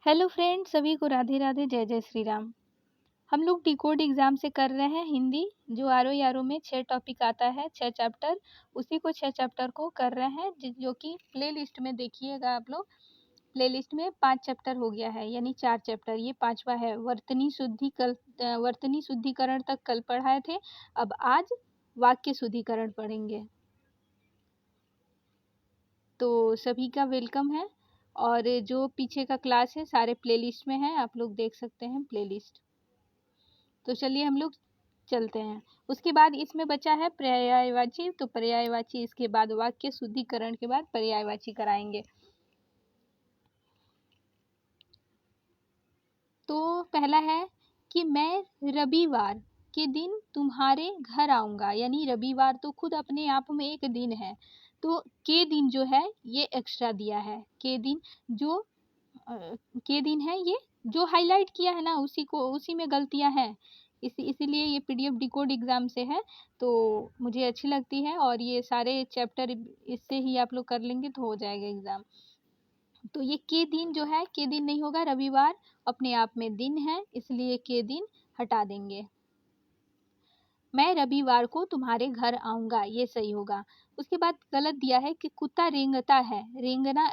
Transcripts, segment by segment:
Hello friends, सभी को राधे राधे, जय जय श्री राम। हम लोग डिकोड एग्जाम से कर रहे हैं हिंदी। जो आरो यारो में 6 टॉपिक आता है, 6 चैप्टर, उसी को 6 चैप्टर को कर रहे हैं, जो कि प्ले लिस्ट में देखिएगा आप लोग। प्ले लिस्ट में 5 चैप्टर हो गया है, यानी 4 चैप्टर, ये 5वां है। वर्तनी शुद्धिकरण तक कल पढ़ाए थे, अब आज वाक्य शुद्धिकरण पढ़ेंगे। तो सभी का वेलकम है। और जो पीछे का क्लास है सारे प्लेलिस्ट में है, आप लोग देख सकते हैं प्लेलिस्ट। तो चलिए हम लोग चलते हैं। उसके बाद इसमें बचा है पर्यायवाची, तो पर्यायवाची इसके बाद वाक्य शुद्धिकरण के बाद पर्यायवाची कराएंगे। तो पहला है कि मैं रविवार के दिन तुम्हारे घर आऊंगा, यानी रविवार तो खुद अपने आप में एक दिन है, तो के दिन जो है ये एक्स्ट्रा दिया है। के दिन जो के दिन है, ये जो हाईलाइट किया है ना उसी में गलतियां हैं। इसीलिए ये पीडीएफ डिकोड एग्जाम से है, तो मुझे अच्छी लगती है, और ये सारे चैप्टर इससे ही आप लोग कर लेंगे तो हो जाएगा एग्जाम। तो ये के दिन जो है, के दिन नहीं होगा, रविवार अपने आप में दिन है, इसलिए के दिन हटा देंगे। मैं रविवार को तुम्हारे घर आऊंगा, ये सही होगा। उसके बाद गलत दिया है कि कुत्ता रेंगता है। रेंगना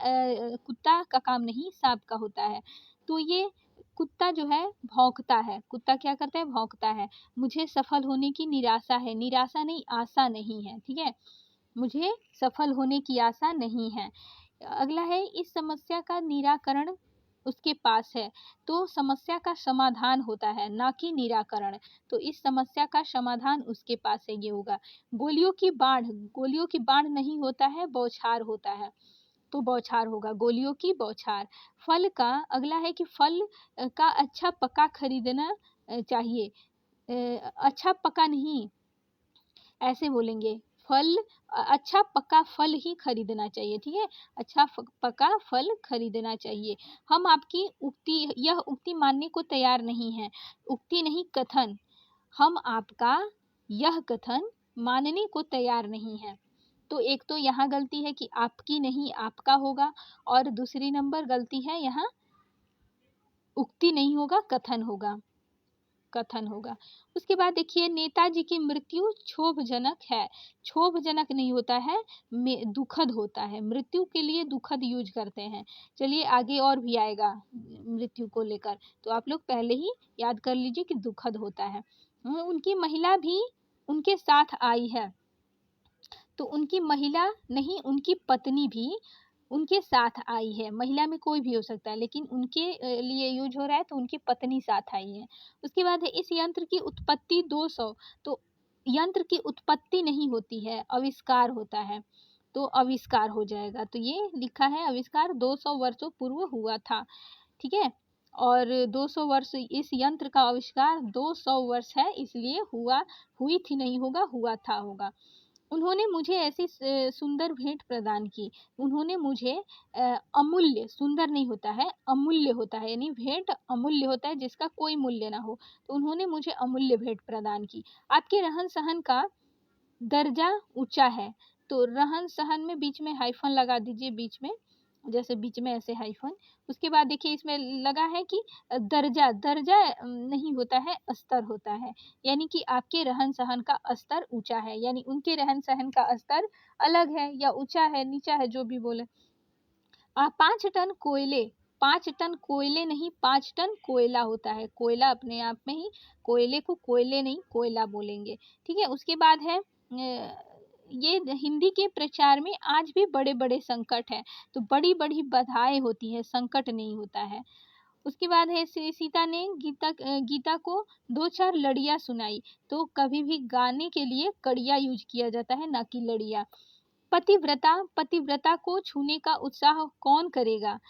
कुत्ता का काम नहीं, सांप का होता है। तो ये कुत्ता जो है भौंकता है। कुत्ता क्या करता है? भौंकता है। मुझे सफल होने की निराशा है। निराशा नहीं, आशा नहीं है, ठीक है। मुझे सफल होने की आशा नहीं है। अगला है, इस समस्या का निराकरण उसके पास है। तो समस्या का समाधान होता है, ना कि निराकरण। तो इस समस्या का समाधान उसके पास है, ये होगा। गोलियों की बाढ़ नहीं होता है, बौछार होता है, तो बौछार होगा, गोलियों की बौछार। फल का अगला है कि फल का अच्छा पका खरीदना चाहिए। अच्छा पका नहीं, ऐसे बोलेंगे। फल अच्छा पका फल ही खरीदना चाहिए, ठीक है। अच्छा पका फल खरीदना चाहिए। हम आपकी यह उक्ति मानने को तैयार नहीं है। उक्ति नहीं, कथन। हम आपका यह कथन मानने को तैयार नहीं है। तो एक तो यहाँ गलती है कि आपकी नहीं, आपका होगा, और दूसरी नंबर गलती है यहाँ, उक्ति नहीं होगा, कथन होगा, कथन होगा। उसके बाद देखिए, नेताजी की मृत्यु क्षोभजनक है। क्षोभजनक नहीं होता है, दुखद होता है। मृत्यु के लिए दुखद यूज करते हैं। चलिए आगे और भी आएगा मृत्यु को लेकर, तो आप लोग पहले ही याद कर लीजिए कि दुखद होता है। उनकी महिला भी उनके साथ आई है। तो उनकी महिला नहीं, उनकी पत्नी भी उनके साथ आई है। महिला में कोई भी हो सकता है, लेकिन उनके लिए यूज हो रहा है, तो उनकी पत्नी साथ आई है। उसके बाद है, इस यंत्र की उत्पत्ति 200। तो यंत्र की उत्पत्ति नहीं होती है, आविष्कार होता है, तो आविष्कार हो जाएगा। तो ये लिखा है आविष्कार 200 वर्षों पूर्व हुआ था, ठीक है। और 200 वर्ष, इस यंत्र का आविष्कार 200 वर्ष है, इसलिए हुई थी नहीं होगा, हुआ था होगा। उन्होंने मुझे ऐसी सुंदर भेंट प्रदान की। उन्होंने मुझे अमूल्य, सुंदर नहीं होता है, अमूल्य होता है, यानी भेंट अमूल्य होता है जिसका कोई मूल्य ना हो। तो उन्होंने मुझे अमूल्य भेंट प्रदान की। आपके रहन सहन का दर्जा ऊंचा है। तो रहन सहन में बीच में हाइफन लगा दीजिए, बीच में, जैसे बीच में ऐसे हाइफन। उसके बाद देखिए इसमें लगा है कि दर्जा, दर्जा नहीं होता है, स्तर होता है, यानी कि आपके रहन सहन का स्तर ऊंचा है, यानी उनके रहन सहन का स्तर अलग है, या ऊंचा है, नीचा है, जो भी बोले। 5 टन कोयले, 5 टन कोयले नहीं, 5 टन कोयला होता है। कोयला अपने आप में ही, कोयले को कोयले नहीं, कोयला बोलेंगे, ठीक है। उसके बाद है ये हिंदी के प्रचार में आज भी बड़े बड़े संकट हैं। तो बड़ी बड़ी बाधाएं होती है, संकट नहीं होता है। उसके बाद है, श्री सीता ने गीता को 2-4 लड़ियाँ सुनाई। तो कभी भी गाने के लिए कड़िया यूज किया जाता है, ना कि लड़िया। पतिव्रता, पतिव्रता को छूने का उत्साह कौन करेगा?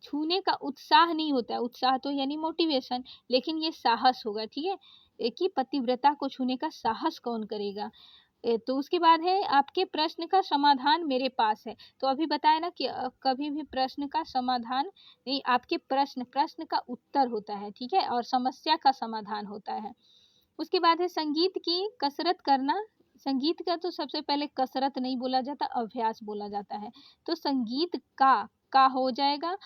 छूने का उत्साह नहीं होता है, उत्साह तो यानी मोटिवेशन, लेकिन ये साहस होगा, ठीक है, कि पतिव्रता को छूने का साहस कौन करेगा। तो उसके बाद है, आपके प्रश्न का समाधान मेरे पास है। तो अभी बताया ना कि कभी भी प्रश्न का समाधान नहीं, आपके प्रश्न का उत्तर होता है, ठीक है, और समस्या का समाधान होता है। उसके बाद है, संगीत की कसरत करना। संगीत का तो सबसे पहले कसरत नहीं बोला जाता, अभ्यास बोला जाता है। तो संगीत का हो जाएगा,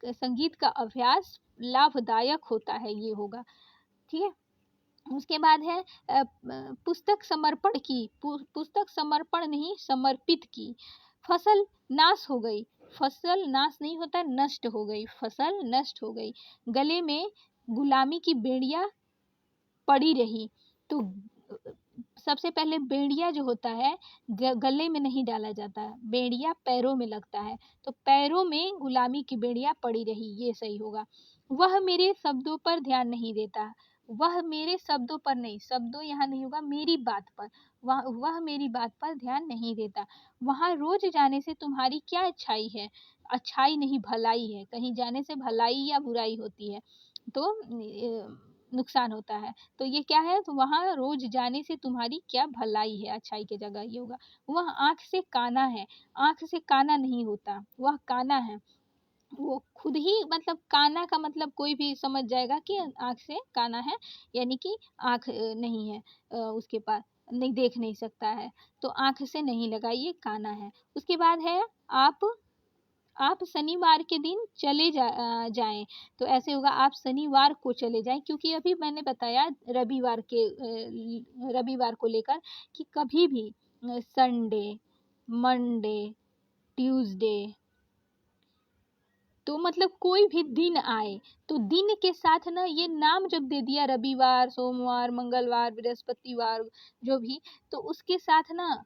संगीत का अभ्यास लाभदायक होता है, ये होगा। ठीक है। उसके बाद है पुस्तक समर्पण की, पुस्तक समर्पण नहीं समर्पित की। फसल नाश हो गई, फसल नाश नहीं होता, नष्ट हो गई, फसल नष्ट हो गई। गले में गुलामी की बेड़ियां पड़ी रही। तो सबसे पहले बेड़िया जो होता है गले में नहीं डाला जाता है, बेड़िया पैरों में लगता है, तो पैरों में गुलामी की बेड़िया पड़ी रही, ये सही होगा। वह मेरे शब्दों पर ध्यान नहीं देता, वह मेरे शब्दों पर नहीं, शब्दों यहाँ नहीं होगा, मेरी बात पर, वह मेरी बात पर ध्यान नहीं देता। वहाँ रोज जाने से तुम्हारी क्या अच्छाई है, अच्छाई नहीं भलाई है, कहीं जाने से भलाई या बुराई होती है तो नुकसान होता है, तो ये क्या है, तो वहाँ रोज जाने से तुम्हारी क्या भलाई है, अच्छाई की जगह ये होगा। वह आँख से काना है, आँख से काना नहीं होता, वह काना है, वो खुद ही मतलब काना का मतलब कोई भी समझ जाएगा कि आँख से काना है, यानी कि आँख नहीं है उसके पास, नहीं देख नहीं सकता है, तो आँख से नहीं लगाइए, काना है। उसके बाद है आप शनिवार के दिन जाएं, तो ऐसे होगा आप शनिवार को चले जाएं, क्योंकि अभी मैंने बताया रविवार को लेकर कि कभी भी संडे, मंडे, ट्यूसडे, तो मतलब कोई भी दिन आए तो दिन के साथ ना ये नाम जब दे दिया रविवार, सोमवार, मंगलवार, बृहस्पतिवार, जो भी, तो उसके साथ ना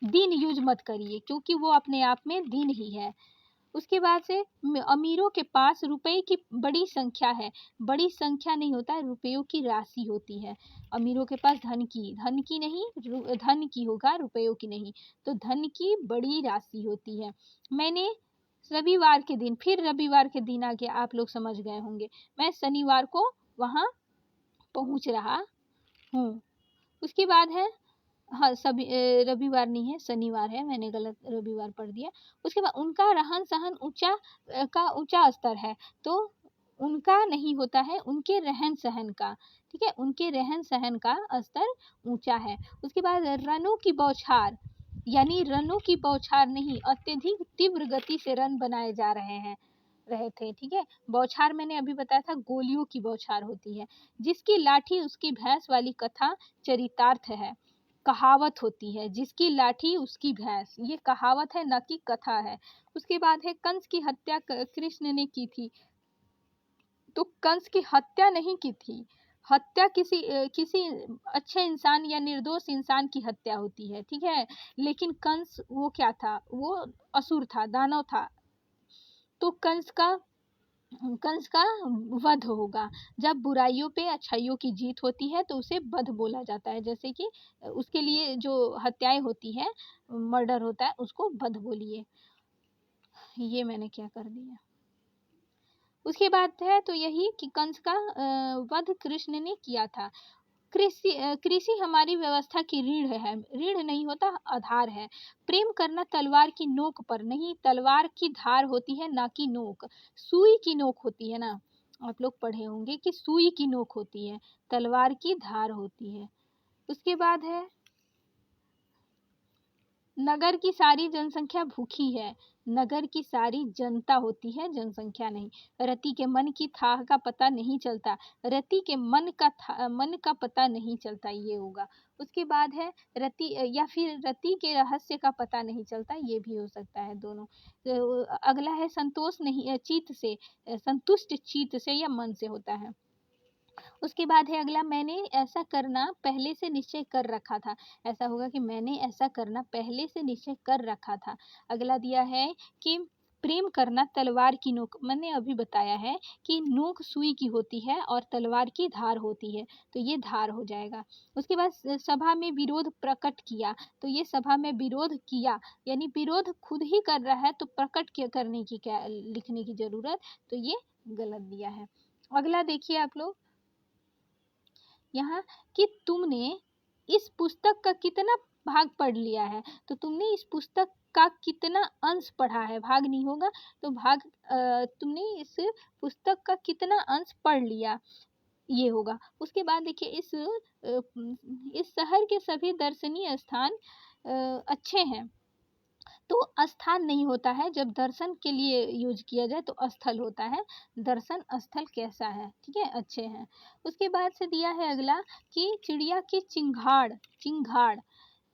दिन यूज मत करिए, क्योंकि वो अपने आप में दिन ही है। उसके बाद से अमीरों के पास रुपए की बड़ी संख्या है, बड़ी संख्या नहीं होता है, रुपयों की राशि होती है। अमीरों के पास धन की नहीं, धन की होगा, रुपयों की नहीं, तो धन की बड़ी राशि होती है। मैंने रविवार के दिन, फिर रविवार के दिन आ गया, आप लोग समझ गए होंगे, मैं शनिवार को वहां पहुंच रहा हूँ। उसके बाद है, हाँ सभी रविवार नहीं है, शनिवार है, मैंने गलत रविवार पढ़ दिया। उसके बाद उनका रहन सहन ऊंचा स्तर है, तो उनका नहीं होता है, उनके रहन सहन का, ठीक है, उनके रहन सहन का स्तर ऊंचा है। उसके बाद रनों की बौछार, यानी रनों की बौछार नहीं, अत्यधिक तीव्र गति से रन बनाए जा रहे थे, ठीक है। बौछार मैंने अभी बताया था, गोलियों की बौछार होती है। जिसकी लाठी उसकी भैंस वाली कथा चरितार्थ है, कहावत होती है, जिसकी लाठी उसकी भैंस, ये कहावत है न कि कथा है। उसके बाद है कंस की हत्या कृष्ण ने की थी, तो कंस की हत्या नहीं की थी, हत्या किसी अच्छे इंसान या निर्दोष इंसान की हत्या होती है, ठीक है। लेकिन कंस वो क्या था, वो असुर था, दानव था, तो कंस का वध होगा। जब बुराइयों पे अच्छाइयों की जीत होती है तो उसे वध बोला जाता है, जैसे कि उसके लिए जो हत्याएं होती है, मर्डर होता है, उसको वध बोलिए। ये मैंने क्या कर दिया। उसके बाद है तो यही कि कंस का वध कृष्ण ने किया था। कृषि हमारी व्यवस्था की रीढ़ है, रीढ़ नहीं होता, आधार है। प्रेम करना तलवार की नोक पर नहीं, तलवार की धार होती है ना कि नोक, सुई की नोक होती है ना, आप लोग पढ़े होंगे कि सुई की नोक होती है, तलवार की धार होती है। उसके बाद है नगर की सारी जनसंख्या भूखी है, नगर की सारी जनता होती है, जनसंख्या नहीं। रति के मन की थाह का पता नहीं चलता, रति के मन का पता नहीं चलता, ये होगा। उसके बाद है रति या फिर रति के रहस्य का पता नहीं चलता, ये भी हो सकता है, दोनों। अगला है संतोष नहीं चित्त से, संतुष्ट चित्त से या मन से होता है। उसके बाद है अगला, मैंने ऐसा करना पहले से निश्चय कर रखा था, ऐसा होगा कि मैंने ऐसा करना पहले से निश्चय कर रखा था। अगला दिया है कि प्रेम करना तलवार की नोक, मैंने अभी बताया है कि नोक सुई की होती है और तलवार की धार होती है, तो ये धार हो जाएगा। उसके बाद सभा में विरोध प्रकट किया, तो ये सभा में विरोध किया, यानी विरोध खुद ही कर रहा है, तो प्रकट करने की क्या लिखने की जरूरत, तो ये गलत दिया है। अगला देखिए आप लोग यहाँ कि तुमने इस पुस्तक का कितना भाग पढ़ लिया है, तो तुमने इस पुस्तक का कितना अंश पढ़ा है, भाग नहीं होगा, तो भाग तुमने इस पुस्तक का कितना अंश पढ़ लिया, ये होगा। उसके बाद देखिए इस शहर के सभी दर्शनीय स्थान अच्छे हैं, तो स्थान नहीं होता है, जब दर्शन के लिए यूज किया जाए तो स्थल होता है। दर्शन स्थल कैसा है, ठीक है, अच्छे हैं। उसके बाद से दिया है अगला कि चिड़िया की चिंगाड़, चिंगाड़,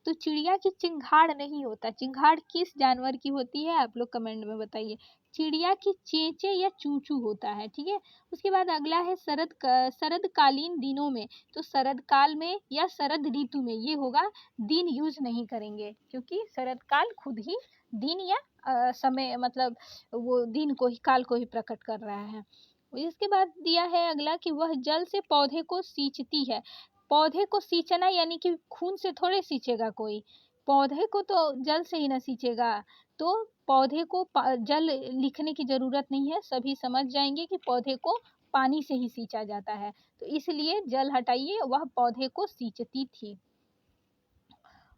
तो चिड़िया की चिंगाड़ नहीं होता। चिंगाड़ किस जानवर की होती है, आप लोग कमेंट में बताइए। चिड़िया की चेंचे या चूचू होता है, ठीक है। उसके बाद अगला है शरदकालीन दिनों में, तो शरद काल में या शरद ऋतु में ये होगा, दिन यूज नहीं करेंगे क्योंकि शरद काल खुद ही दिन या समय, मतलब वो दिन को ही, काल को ही प्रकट कर रहा है। इसके बाद दिया है अगला कि वह जल से पौधे को सींचती है। पौधे को सींचना यानी कि खून से थोड़े सींचेगा कोई, पौधे को तो जल से ही ना सींचेगा। तो पौधे को जल लिखने की जरूरत नहीं है, सभी समझ जाएंगे कि पौधे को पानी से ही सींचा जाता है, तो इसलिए जल हटाइए, वह पौधे को सींचती थी।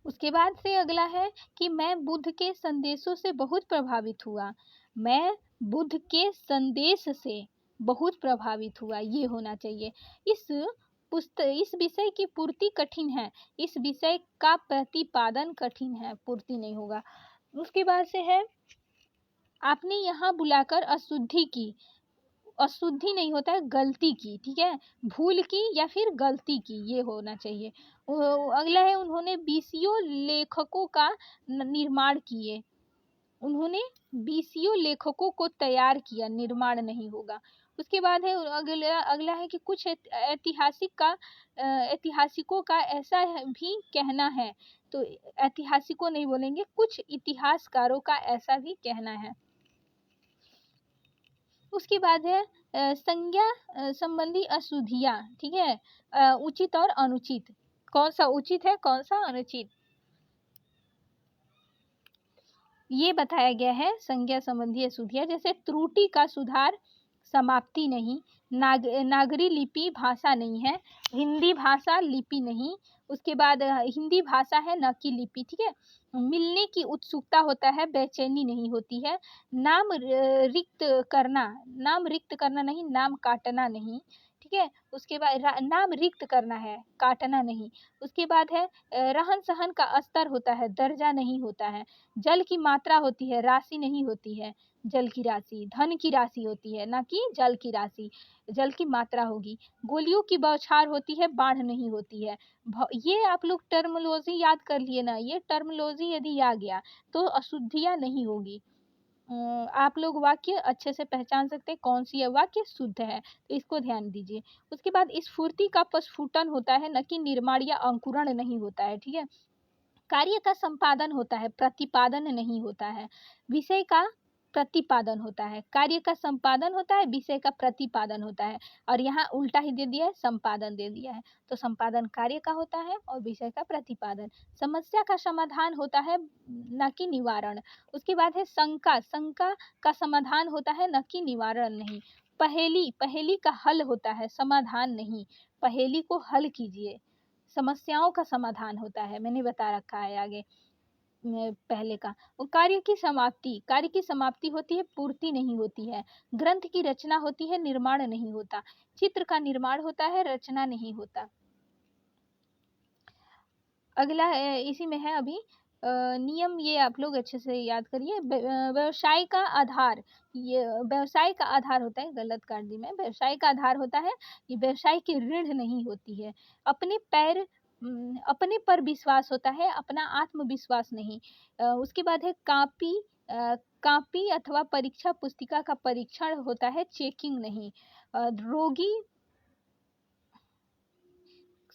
उसके बाद से अगला है कि मैं बुद्ध के संदेशों से बहुत प्रभावित हुआ। मैं बुद्ध के संदेश से बहुत प्रभावित हुआ, ये होना चाहिए। इस विषय की पूर्ति कठिन है, इस विषय का प्रतिपादन कठिन है, पूर्ति नहीं होगा। उसके बाद से है आपने यहाँ बुलाकर अशुद्धि की, अशुद्धि नहीं होता है, गलती की, ठीक है, भूल की या फिर गलती की, ये होना चाहिए। अगला है उन्होंने 20 लेखकों का निर्माण किए, उन्होंने 20 लेखकों को तैयार किया, निर्माण नहीं होगा। उसके बाद है अगला अगला है कि कुछ ऐतिहासिकों का ऐसा भी कहना है, तो ऐतिहासिकों नहीं बोलेंगे, कुछ इतिहासकारों का ऐसा भी कहना है। उसके बाद है संज्ञा संबंधी अशुद्धियाँ, ठीक है, उचित और अनुचित, कौन सा उचित है कौन सा अनुचित, ये बताया गया है। संज्ञा संबंधी अशुद्धियाँ जैसे त्रुटि का सुधार, समाप्ति नहीं, नागरी लिपि भाषा नहीं है, हिंदी भाषा लिपि नहीं, उसके बाद हिंदी भाषा है न कि लिपि, ठीक है। मिलने की उत्सुकता होता है, बेचैनी नहीं होती है। नाम रिक्त करना, नाम रिक्त करना नहीं, नाम काटना नहीं, ठीक है। उसके बाद नाम रिक्त करना है, काटना नहीं। उसके बाद है रहन सहन का स्तर होता है, दर्जा नहीं होता है। जल की मात्रा होती है, राशि नहीं होती है। जल की राशि धन की राशि होती है, ना कि जल की राशि, जल की मात्रा होगी। गोलियों की बौछार होती है, बाढ़ नहीं होती है। ये आप लोग टर्मोलॉजी याद कर लिए ना, ये टर्मोलॉजी यदि आ गया तो अशुद्धियाँ नहीं होगी। आप लोग वाक्य अच्छे से पहचान सकते हैं कौन सी वाक्य शुद्ध है, तो इसको ध्यान दीजिए। उसके बाद स्फूर्ति का प्रस्फुटन होता है, न कि निर्माण या अंकुरण नहीं होता है, ठीक है। कार्य का संपादन होता है, प्रतिपादन नहीं होता है। विषय का प्रतिपादन होता है, कार्य का संपादन होता है, विषय का प्रतिपादन होता है। और यहाँ उल्टा ही दे दिया है, संपादन दे दिया है। तो संपादन कार्य का होता है और विषय का प्रतिपादन। समस्या का समाधान होता है, न कि निवारण। उसके बाद है शंका, शंका का समाधान होता है, न कि निवारण नहीं। पहेली, पहेली का हल होता है, समाधान नहीं। पहेली को हल कीजिए, समस्याओं का समाधान होता है, मैंने बता रखा है आगे पहले का। और कार्य की समाप्ति, कार्य की समाप्ति होती है, पूर्ति नहीं होती है। ग्रंथ की रचना होती है, निर्माण नहीं होता। चित्र का निर्माण होता है, रचना नहीं होता। अगला इसी में है अभी नियम, ये आप लोग अच्छे से याद करिए। व्यवसाय का आधार, ये व्यवसाय का आधार होता है, गलत कर दी मैं, व्यवसाय का आधार होता है, ये व्यवसाय की ऋण नहीं होती है। अपने पर विश्वास होता है, अपना आत्मविश्वास नहीं। उसके बाद है कापी, कापी अथवा परीक्षा पुस्तिका का परीक्षण होता है, चेकिंग नहीं। रोगी,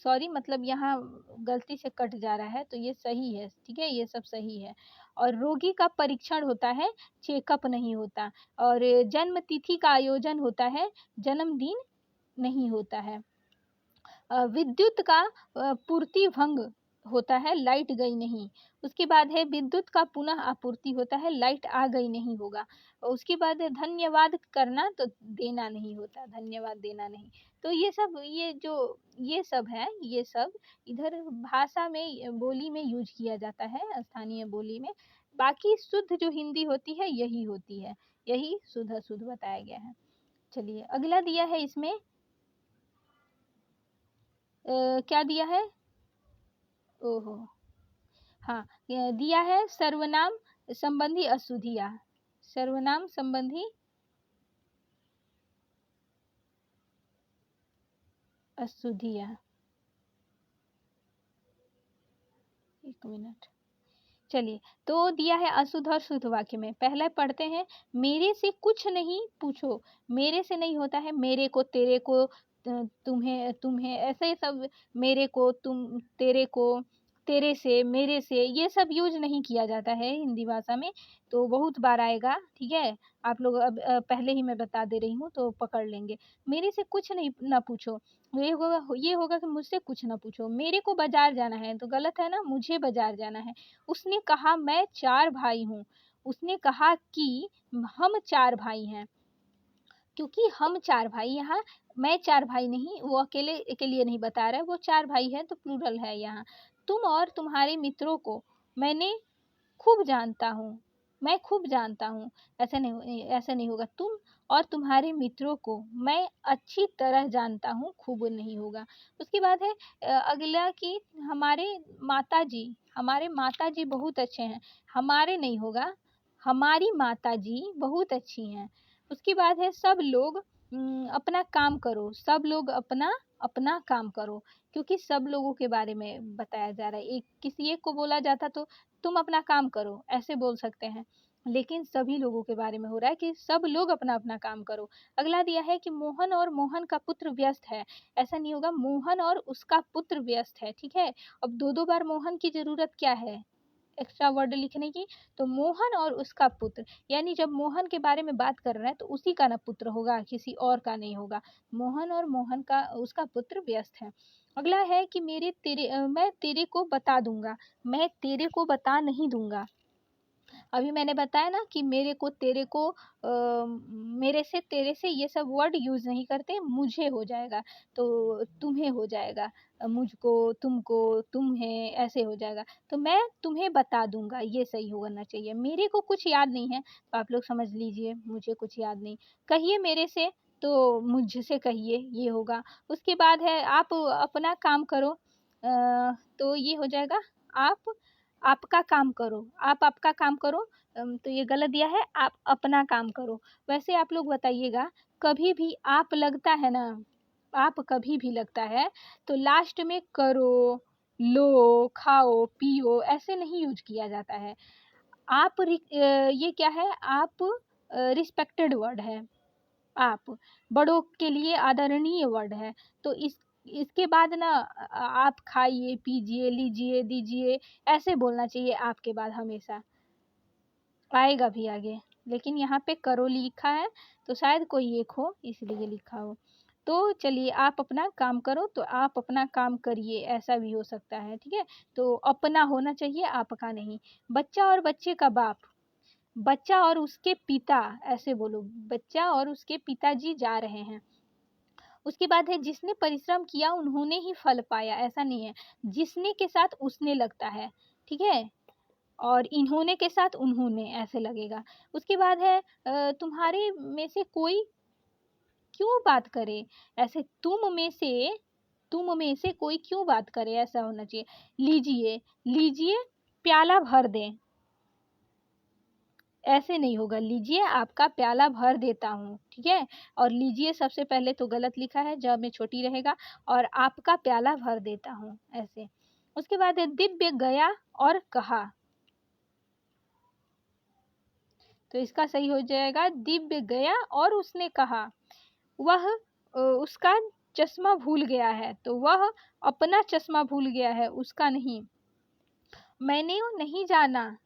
सॉरी, मतलब यहाँ गलती से कट जा रहा है, तो ये सही है, ठीक है, ये सब सही है। और रोगी का परीक्षण होता है, चेकअप नहीं होता। और जन्म तिथि का आयोजन होता है, जन्मदिन नहीं होता है। विद्युत का पूर्ति भंग होता है, लाइट गई नहीं। उसके बाद है विद्युत का पुनः आपूर्ति होता है, लाइट आ गई नहीं होगा। और उसके बाद है धन्यवाद करना, तो देना नहीं होता, धन्यवाद देना नहीं। तो ये सब, ये सब है, ये सब इधर भाषा में, बोली में यूज किया जाता है, स्थानीय बोली में। बाकी शुद्ध जो हिंदी होती है यही होती है, यही शुद्ध अशुद्ध बताया गया है। चलिए अगला दिया है इसमें क्या दिया है, ओहो, हाँ, ये दिया है सर्वनाम संबंधी अशुद्धियाँ, सर्वनाम संबंधी अशुद्धियाँ। एक मिनट, चलिए। तो दिया है अशुद्ध और शुद्ध वाक्य में। पहले पढ़ते हैं, मेरे से कुछ नहीं पूछो। मेरे से नहीं होता है मेरे को, तेरे को, तुम्हें, तुम्हें, ऐसे सब, मेरे को, तुम, तेरे को, तेरे से, मेरे से, ये सब यूज नहीं किया जाता है हिंदी भाषा में। तो बहुत बार आएगा, ठीक है। आप लोग अब पहले ही मैं बता दे रही हूँ तो पकड़ लेंगे। मेरे से कुछ नहीं ना पूछो, ये होगा कि मुझसे कुछ ना पूछो। मेरे को बाजार जाना है तो गलत है ना, मुझे बाजार जाना है। उसने कहा मैं 4 भाई हूँ। उसने कहा कि हम 4 भाई हैं। क्योंकि हम 4 भाई, यहाँ मैं 4 भाई नहीं, वो अकेले के लिए नहीं बता रहा है, वो 4 भाई है तो प्लूरल है यहाँ। तुम और तुम्हारे मित्रों को मैंने खूब जानता हूँ, मैं खूब जानता हूँ। ऐसा नहीं होगा। तुम और तुम्हारे मित्रों को मैं अच्छी तरह जानता हूँ, खूब नहीं होगा। उसके बाद है अगला कि हमारे माताजी बहुत अच्छे हैं। हमारे नहीं होगा, हमारी माताजी बहुत अच्छी हैं। उसके बाद है सब लोग अपना काम करो। सब लोग अपना अपना काम करो, क्योंकि सब लोगों के बारे में बताया जा रहा है। एक किसी एक को बोला जाता तो तुम अपना काम करो, ऐसे बोल सकते हैं। लेकिन सभी लोगों के बारे में हो रहा है कि सब लोग अपना अपना काम करो। अगला दिया है कि मोहन और मोहन का पुत्र व्यस्त है। ऐसा नहीं होगा, मोहन और उसका पुत्र व्यस्त है, ठीक है। अब दो दो बार मोहन की जरूरत क्या है, एक्स्ट्रा वर्ड लिखने की। तो मोहन और उसका पुत्र, यानी जब मोहन के बारे में बात कर रहे हैं तो उसी का ना पुत्र होगा, किसी और का नहीं होगा। मोहन और मोहन का उसका पुत्र व्यस्त है। अगला है कि मैं तेरे को बता दूंगा, मैं तेरे को बता नहीं दूंगा। अभी मैंने बताया ना कि मेरे को, तेरे को, मेरे से, तेरे से, ये सब वर्ड यूज नहीं करते। मुझे हो जाएगा तो तुम्हें हो जाएगा, मुझको, तुमको, तुम्हें, ऐसे हो जाएगा। तो मैं तुम्हें बता दूंगा, ये सही होना चाहिए। मेरे को कुछ याद नहीं है तो आप लोग समझ लीजिए मुझे कुछ याद नहीं। कहिए मेरे से तो मुझसे कहिए, ये होगा। उसके बाद है आप अपना काम करो, तो ये हो जाएगा आप आपका काम करो, आप आपका काम करो। तो ये गलत दिया है, आप अपना काम करो। वैसे आप लोग बताइएगा, कभी भी आप लगता है ना, आप कभी भी लगता है तो लास्ट में करो, लो, खाओ, पियो, ऐसे नहीं यूज किया जाता है। ये क्या है, आप रिस्पेक्टेड वर्ड है। आप बड़ों के लिए आदरणीय वर्ड है। तो इसके बाद ना आप खाइए, पीजिए, लीजिए, दीजिए, ऐसे बोलना चाहिए आपके बाद हमेशा। आएगा भी आगे, लेकिन यहाँ पे करो लिखा है तो शायद कोई एक हो इसलिए लिखा हो। तो चलिए, आप अपना काम करो तो आप अपना काम करिए, ऐसा भी हो सकता है, ठीक है। तो अपना होना चाहिए, आपका नहीं। बच्चा और बच्चे का बाप, बच्चा और उसके पिता, ऐसे बोलो, बच्चा और उसके पिताजी जा रहे हैं। उसके बाद है जिसने परिश्रम किया उन्होंने ही फल पाया, ऐसा नहीं है। जिसने के साथ उसने लगता है, ठीक है। और इन्होंने के साथ उन्होंने ऐसे लगेगा। उसके बाद है तुम्हारे में से कोई क्यों बात करे, ऐसे तुम में से कोई क्यों बात करे, ऐसा होना चाहिए। लीजिए, लीजिए, प्याला भर दें, ऐसे नहीं होगा। लीजिए, आपका प्याला भर देता हूँ, ठीक है। और लीजिए सबसे पहले तो गलत लिखा है, जब में छोटी रहेगा। और आपका प्याला भर देता हूँ, ऐसे। उसके बाद है दिव्य गया और कहा, तो इसका सही हो जाएगा दिव्य गया और उसने कहा। वह उसका चश्मा भूल गया है, तो वह अपना चश्मा भूल गया है, उसका नहीं। मैंने नहीं जाना,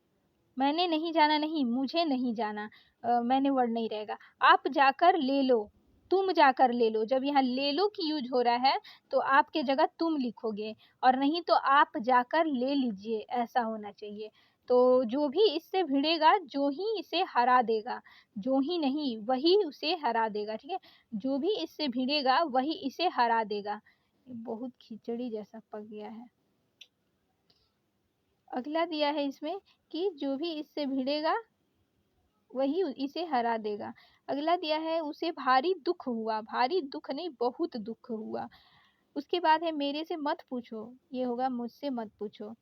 मैंने नहीं जाना नहीं, मुझे नहीं जाना। मैंने वर्ड नहीं रहेगा। आप जाकर ले लो, तुम जाकर ले लो। जब यहाँ ले लो की यूज हो रहा है तो आपके जगह तुम लिखोगे, और नहीं तो आप जाकर ले लीजिए, ऐसा होना चाहिए। तो जो भी इससे भिड़ेगा जो ही इसे हरा देगा, जो ही नहीं वही उसे हरा देगा, ठीक है। जो भी इससे भिड़ेगा वही इसे हरा देगा। बहुत खिचड़ी जैसा पक गया है। अगला दिया है इसमें कि जो भी इससे भिड़ेगा वही इसे हरा देगा। अगला दिया है उसे भारी दुख हुआ, भारी दुख नहीं, बहुत दुख हुआ। उसके बाद है मेरे से मत पूछो, ये होगा मुझसे मत पूछो।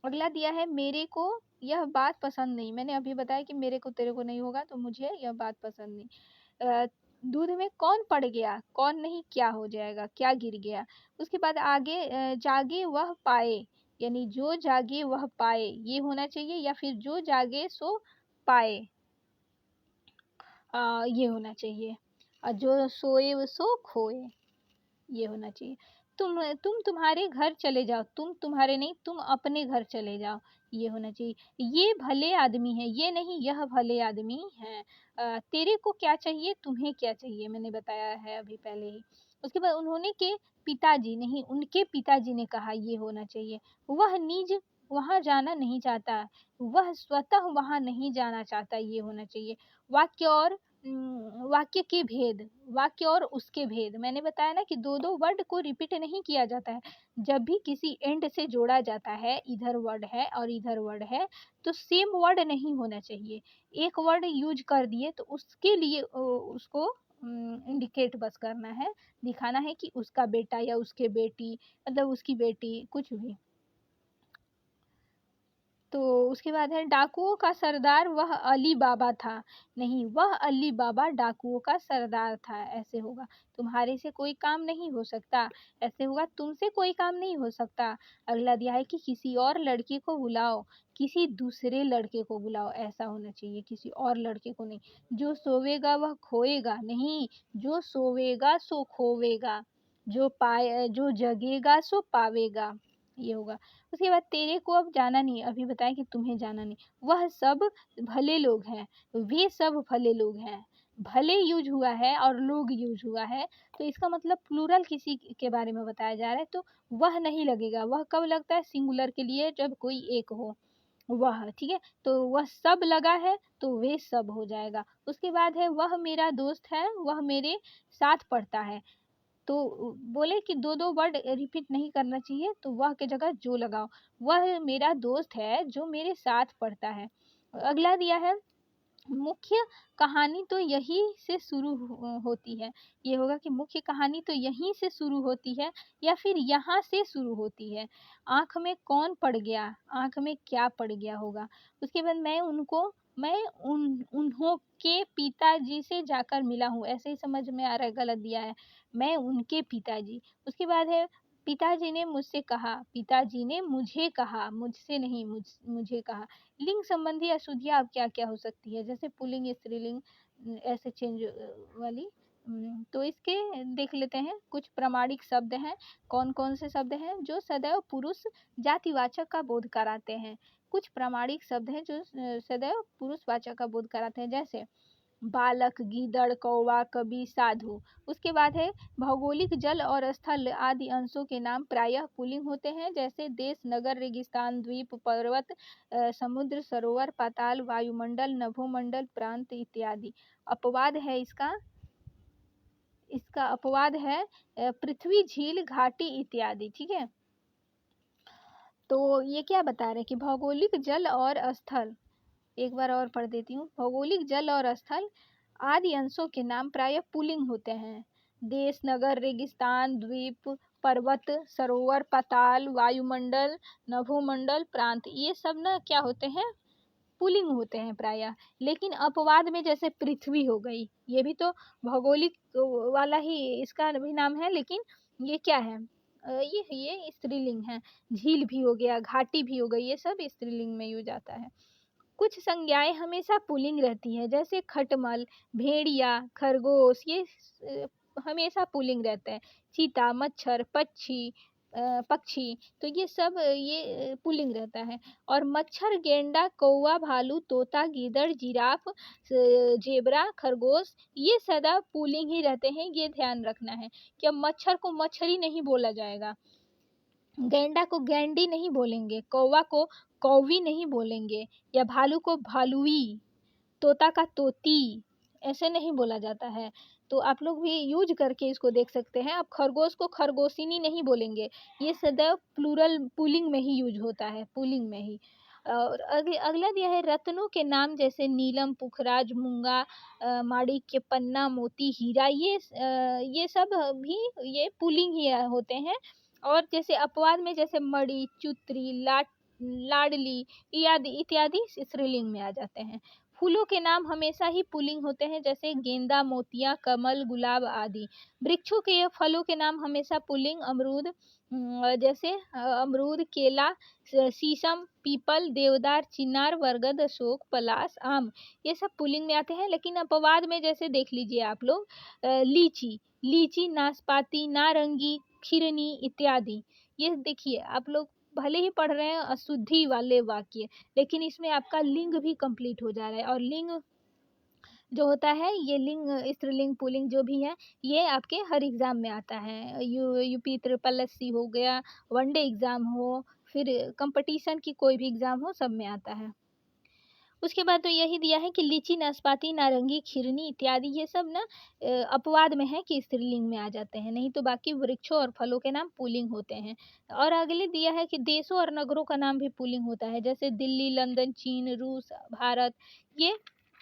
अगला दिया है मेरे को यह बात पसंद नहीं। मैंने अभी बताया कि मेरे को तेरे को नहीं होगा, तो मुझे यह बात पसंद नहीं। दूध में कौन पड़ गया, कौन नहीं क्या हो जाएगा, क्या गिर गया। उसके बाद आगे जागे वह पाए, यानी जो जागे वह पाए ये होना चाहिए, या फिर जो जागे सो पाए ये होना चाहिए। और जो सोए वो सो खोए ये होना चाहिए। तुम तुम्हारे घर चले जाओ, तुम तुम्हारे नहीं, तुम अपने घर चले जाओ ये होना चाहिए। ये भले आदमी है, ये नहीं यह भले आदमी है। तेरे को क्या चाहिए, तुम्हें क्या चाहिए, मैंने बताया है अभी पहले ही। उसके बाद उन्होंने के पिताजी नहीं, उनके पिताजी ने कहा ये होना चाहिए। वह निज वहां जाना नहीं चाहता, वह स्वतः वहां नहीं जाना चाहता ये होना चाहिए। वाक्य और वाक्य के भेद, वाक्य और उसके भेद, मैंने बताया ना कि दो दो वर्ड को रिपीट नहीं किया जाता है। जब भी किसी एंड से जोड़ा जाता है, इधर वर्ड है और इधर वर्ड है, तो सेम वर्ड नहीं होना चाहिए। एक वर्ड यूज कर दिए तो उसके लिए उसको इंडिकेट बस करना है, दिखाना है कि उसका बेटा या उसके बेटी, मतलब उसकी बेटी, कुछ भी। तो उसके बाद है डाकुओं का सरदार वह अली बाबा था, नहीं वह अली बाबा डाकुओं का सरदार था, ऐसे होगा। तुम्हारे से कोई काम नहीं हो सकता, ऐसे होगा तुमसे कोई काम नहीं हो सकता। अगला दिया है कि किसी और लड़के को बुलाओ, किसी दूसरे लड़के को बुलाओ, ऐसा होना चाहिए, किसी और लड़के को नहीं। जो सोवेगा वह खोएगा, नहीं जो सोवेगा सो खोवेगा। जो पाए, जो जगेगा सो पावेगा ये होगा। उसके बाद तेरे को अब जाना नहीं, अभी बताया कि तुम्हें जाना नहीं। वह सब भले लोग हैं, वे सब भले लोग हैं। भले यूज हुआ है और लोग यूज हुआ है, तो इसका मतलब प्लूरल किसी के बारे में बताया जा रहा है, तो वह नहीं लगेगा। वह कब लगता है, सिंगुलर के लिए, जब कोई एक हो, वह, ठीक है। तो वह सब लगा है तो वे सब हो जाएगा। उसके बाद है वह मेरा दोस्त है, वह मेरे साथ पढ़ता है। तो बोले कि दो दो वर्ड रिपीट नहीं करना चाहिए, तो वह के जगह जो लगाओ। वह मेरा दोस्त है जो मेरे साथ पढ़ता है। अगला दिया है मुख्य कहानी तो यही से शुरू होती है। ये होगा कि मुख्य कहानी तो यहीं से शुरू होती है, या फिर यहाँ से शुरू होती है। आंख में कौन पड़ गया, आंख में क्या पड़ गया होगा। उसके बाद मैं उन्हों के पिताजी से जाकर मिला हूँ, ऐसे ही समझ में आ रहा है, गलत दिया है। मैं उनके पिताजी। उसके बाद है पिताजी ने मुझसे कहा, पिताजी ने मुझे कहा, मुझसे नहीं, मुझे कहा। लिंग संबंधी अशुद्धियाँ अब क्या क्या हो सकती है, जैसे पुल्लिंग, स्त्रीलिंग, ऐसे चेंज वाली। तो इसके देख लेते हैं। कुछ प्रमाणिक शब्द हैं, कौन कौन से शब्द हैं जो सदैव पुरुष जातिवाचक का बोध कराते हैं। कुछ प्रमाणिक शब्द हैं जो सदैव पुरुषवाचक का बोध कराते हैं, जैसे बालक, गीदड़, कौवा, कवि, साधु। उसके बाद है भौगोलिक जल और स्थल आदि अंशों के नाम प्रायः पुल्लिंग होते हैं, जैसे देश, नगर, रेगिस्तान, द्वीप, पर्वत, समुद्र, सरोवर, पाताल, वायुमंडल, नभोमंडल, प्रांत इत्यादि। अपवाद है इसका, इसका अपवाद है पृथ्वी, झील, घाटी इत्यादि, ठीक है। तो ये क्या बता रहे हैं कि भौगोलिक जल और स्थल, एक बार और पढ़ देती हूँ। भौगोलिक जल और स्थल आदि अंशों के नाम प्रायः पुल्लिंग होते हैं। देश, नगर, रेगिस्तान, द्वीप, पर्वत, सरोवर, पाताल, वायुमंडल, नभोमंडल, प्रांत, ये सब ना क्या होते हैं, पुल्लिंग होते हैं प्रायः। लेकिन अपवाद में जैसे पृथ्वी हो गई, ये भी तो भौगोलिक वाला ही इसका भी नाम है, लेकिन ये क्या है, ये स्त्रीलिंग है। झील भी हो गया, घाटी भी हो गई, ये सब स्त्रीलिंग में यूज आता है। कुछ संज्ञाएं हमेशा पुल्लिंग रहती है, जैसे खटमल, भेड़िया, खरगोश, ये हमेशा पुल्लिंग रहते हैं। चीता, मच्छर, पक्षी, तो ये सब ये पुल्लिंग रहता है। और मच्छर, गेंडा, कौवा, भालू, तोता, गीदड़, जिराफ, जेबरा, खरगोश, ये सदा पुल्लिंग ही रहते हैं, ये ध्यान रखना है कि अब मच्छर को मच्छरी नहीं बोला जाएगा, गेंडा को गैंडी नहीं बोलेंगे, कौवा को कौवी नहीं बोलेंगे, या भालू को भालुई, तोता का तोती, ऐसे नहीं बोला जाता है। तो आप लोग भी यूज करके इसको देख सकते हैं। आप खरगोश को खरगोशिनी नहीं बोलेंगे, ये सदैव प्लूरल पुलिंग में ही यूज होता है, पुलिंग में ही। और अगला दिया है रत्नों के नाम, जैसे नीलम, पुखराज, मूंगा, माणिक्य, पन्ना, मोती, हीरा, ये सब भी ये पुलिंग ही होते हैं। और जैसे अपवाद में जैसे मणि, चुत्री, लाडली इत्यादि इत्यादि स्त्रीलिंग में आ जाते हैं। फूलों के नाम हमेशा ही पुल्लिंग होते हैं, जैसे गेंदा, मोतिया, कमल, गुलाब आदि। वृक्षों के या फलों के नाम हमेशा पुल्लिंग, अमरूद, जैसे अमरूद, केला, शीशम, पीपल, देवदार, चिनार, बरगद, अशोक, पलाश, आम, ये सब पुल्लिंग में आते हैं। लेकिन अपवाद में जैसे देख लीजिए आप लोग, लीची, लीची, नाशपाती, नारंगी, खिरनी इत्यादि। ये देखिए आप लोग भले ही पढ़ रहे हैं अशुद्धि वाले वाक्य, लेकिन इसमें आपका लिंग भी कंप्लीट हो जा रहा है। और लिंग जो होता है, ये लिंग, स्त्रीलिंग, पुल्लिंग जो भी है, ये आपके हर एग्जाम में आता है। यूपी ट्रिपल एससी हो गया, वनडे एग्जाम हो, फिर कंपटीशन की कोई भी एग्जाम हो, सब में आता है। उसके बाद तो यही दिया है कि लीची, नाशपाती, नारंगी, खिरनी इत्यादि, ये सब ना अपवाद में है कि स्त्रीलिंग में आ जाते हैं, नहीं तो बाकी वृक्षों और फलों के नाम पुल्लिंग होते हैं। और अगले दिया है कि देशों और नगरों का नाम भी पुल्लिंग होता है, जैसे दिल्ली, लंदन, चीन, रूस, भारत, ये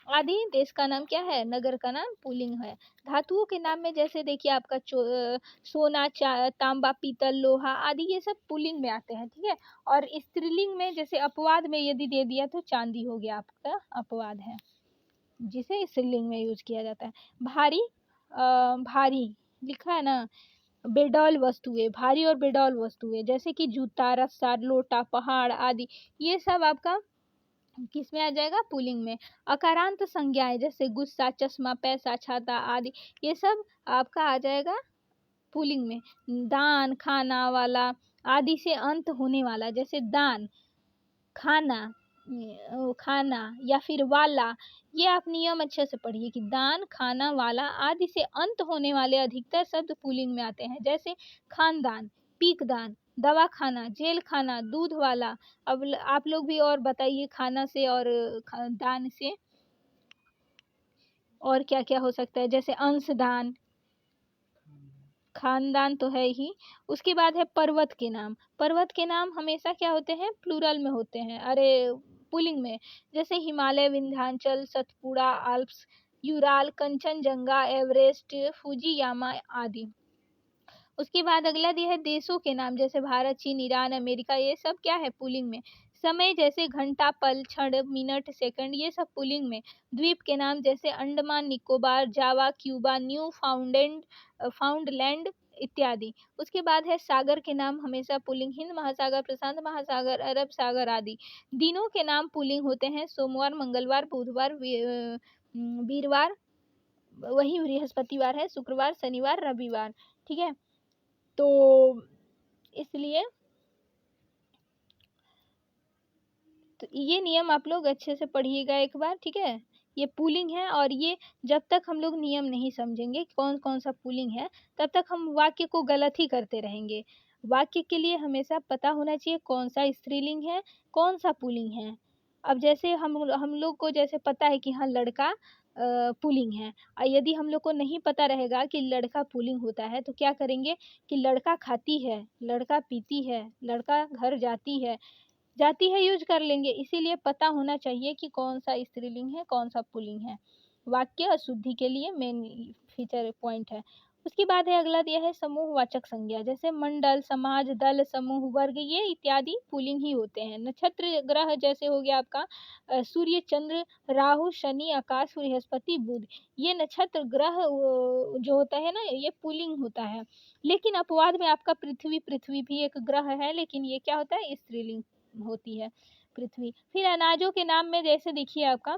आदि देश का नाम क्या है, नगर का नाम पुल्लिंग है। धातुओं के नाम में जैसे देखिए आपका सोना, तांबा, पीतल, लोहा आदि, ये सब पुल्लिंग में आते हैं, ठीक है। और स्त्रीलिंग में जैसे अपवाद में यदि दे दिया तो चांदी हो गया आपका अपवाद है, जिसे स्त्रीलिंग में यूज किया जाता है। भारी, भारी लिखा है ना, बेडौल वस्तुएं, भारी और बेडौल वस्तुएं, जैसे कि जूता, रस्सा, लोटा, पहाड़ आदि, ये सब आपका किस में आ जाएगा, पुल्लिंग में। अकारांत संज्ञाएं, जैसे गुस्सा, चश्मा, पैसा, छाता आदि, ये सब आपका आ जाएगा पुल्लिंग में। दान, खाना वाला आदि से अंत होने वाला, जैसे दान, खाना, खाना या फिर वाला, ये आप नियम अच्छे से पढ़िए कि दान, खाना, वाला आदि से अंत होने वाले अधिकतर शब्द पुल्लिंग में आते हैं, जैसे खानदान, पीकदान, दवा खाना, जेल खाना, दूध वाला। अब आप लोग भी और बताइए, खाना से और दान से और क्या क्या हो सकता है, जैसे अंशदान, खानदान तो है ही। उसके बाद है पर्वत के नाम। पर्वत के नाम हमेशा क्या होते हैं, प्लूरल में होते हैं, अरे पुल्लिंग में, जैसे Himalaya, Vindhyachal, Satpura, Alps, Ural, Kanchenjunga, Everest, Fujiyama आदि। उसके बाद अगला दिया है देशों के नाम, जैसे भारत, चीन, ईरान, अमेरिका, ये सब क्या है, पुल्लिंग में। समय, जैसे घंटा, पल, क्षण, मिनट, सेकंड, ये सब पुल्लिंग में। द्वीप के नाम, जैसे अंडमान निकोबार, जावा, क्यूबा, न्यू फाउंडलैंड इत्यादि। उसके बाद है सागर के नाम हमेशा पुल्लिंग, हिंद महासागर, प्रशांत महासागर, अरब सागर आदि। दिनों के नाम पुल्लिंग होते हैं, सोमवार, मंगलवार, बुधवार, वीरवार, वही बृहस्पतिवार है, शुक्रवार, शनिवार, रविवार, ठीक है। तो इसलिए तो ये नियम आप लोग अच्छे से पढ़िएगा एक बार, ठीक है। ये पुल्लिंग है, और ये जब तक हम लोग नियम नहीं समझेंगे कौन कौन सा पुल्लिंग है, तब तक हम वाक्य को गलत ही करते रहेंगे। वाक्य के लिए हमेशा पता होना चाहिए कौन सा स्त्रीलिंग है, कौन सा पुल्लिंग है। अब जैसे हम लोग को जैसे पता है कि हाँ लड़का पुल्लिंग है, और यदि हम लोग को नहीं पता रहेगा कि लड़का पुल्लिंग होता है, तो क्या करेंगे कि लड़का खाती है, लड़का पीती है, लड़का घर जाती है यूज कर लेंगे। इसीलिए पता होना चाहिए कि कौन सा स्त्रीलिंग है, कौन सा पुल्लिंग है। वाक्य अशुद्धि के लिए मेन फीचर पॉइंट है। उसके बाद है अगला दिया है समूहवाचक संज्ञा, जैसे मंडल, समाज, दल, समूह, वर्ग, ये इत्यादि पुल्लिंग ही होते हैं। नक्षत्र, ग्रह, जैसे हो गया आपका सूर्य, चंद्र, राहु, शनि, आकाश, बृहस्पति, बुध, ये नक्षत्र ग्रह जो होता है ना, ये पुल्लिंग होता है। लेकिन अपवाद में आपका पृथ्वी, पृथ्वी भी एक ग्रह है, लेकिन ये क्या होता है, स्त्रीलिंग होती है पृथ्वी। फिर अनाजों के नाम में जैसे देखिए आपका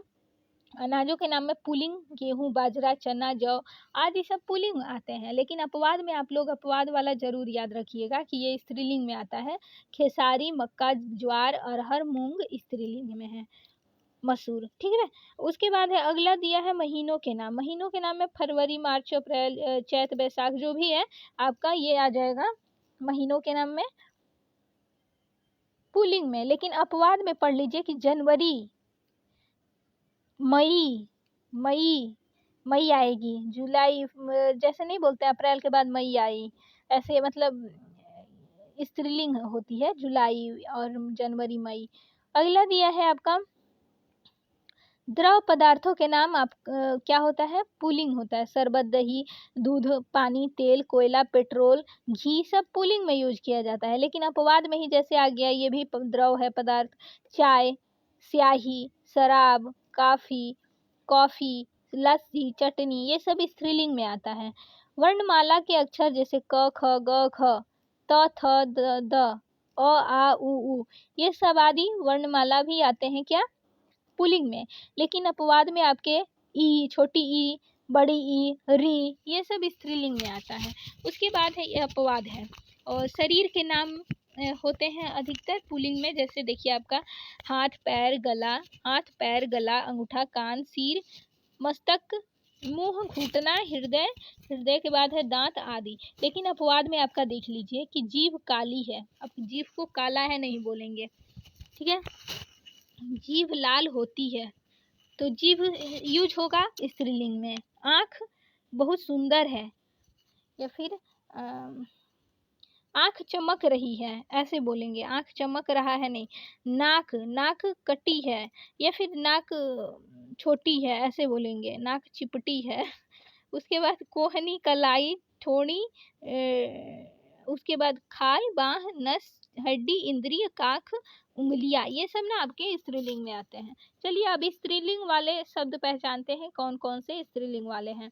अनाजों के नाम में पुल्लिंग, गेहूं, बाजरा, चना, जौ आदि सब पुल्लिंग आते हैं। लेकिन अपवाद में आप लोग अपवाद वाला जरूर याद रखिएगा कि ये स्त्रीलिंग में आता है। खेसारी, मक्का, ज्वार, अरहर, मूंग स्त्रीलिंग में है, मसूर, ठीक है। उसके बाद है अगला दिया है महीनों के नाम। महीनों के नाम में फरवरी, मार्च, अप्रैल, चैत, बैसाख जो भी है आपका, ये आ जाएगा महीनों के नाम में पुल्लिंग में। लेकिन अपवाद में पढ़ लीजिए कि जनवरी, मई, मई, मई आएगी, जुलाई, जैसे नहीं बोलते अप्रैल के बाद मई आई, ऐसे मतलब स्त्रीलिंग होती है जुलाई और जनवरी, मई। अगला दिया है आपका द्रव पदार्थों के नाम आप क्या होता है, पुल्लिंग होता है। शरबत, दही, दूध, पानी, तेल, कोयला, पेट्रोल, घी सब पुल्लिंग में यूज किया जाता है। लेकिन अपवाद में ही जैसे आ गया, ये भी द्रव है पदार्थ। चाय, स्याही, शराब, कॉफी, लस्सी, चटनी, ये सब स्त्रीलिंग में आता है। वर्णमाला के अक्षर जैसे क, ख, ग, घ, त, थ, द, अ, आ, उ, ये सब आदि वर्णमाला भी आते हैं क्या, पुल्लिंग में। लेकिन अपवाद में आपके ई, छोटी ई, बड़ी ई, री, ये सब स्त्रीलिंग में आता है। उसके बाद है ये अपवाद है। और शरीर के नाम होते हैं अधिकतर पुल्लिंग में। जैसे देखिए आपका हाथ पैर गला, अंगूठा, कान, सिर, मस्तक, मुंह, घुटना, हृदय के बाद है दांत आदि। लेकिन अपवाद में आपका देख लीजिए कि जीभ काली है। अब जीभ को काला है नहीं बोलेंगे, ठीक है। जीभ लाल होती है तो जीभ यूज होगा स्त्रीलिंग में। आँख बहुत सुंदर है, या फिर आँख चमक रही है, ऐसे बोलेंगे। आँख चमक रहा है नहीं। नाक कटी है, या फिर नाक छोटी है, ऐसे बोलेंगे। नाक चिपटी है। उसके बाद कोहनी, कलाई, ठोड़ी, उसके बाद खाल, बाह, नस, हड्डी, इंद्रिय, काख, उंगलियां, ये सब ना आपके स्त्रीलिंग में आते हैं। चलिए अब स्त्रीलिंग वाले शब्द पहचानते हैं कौन कौन से स्त्रीलिंग वाले हैं।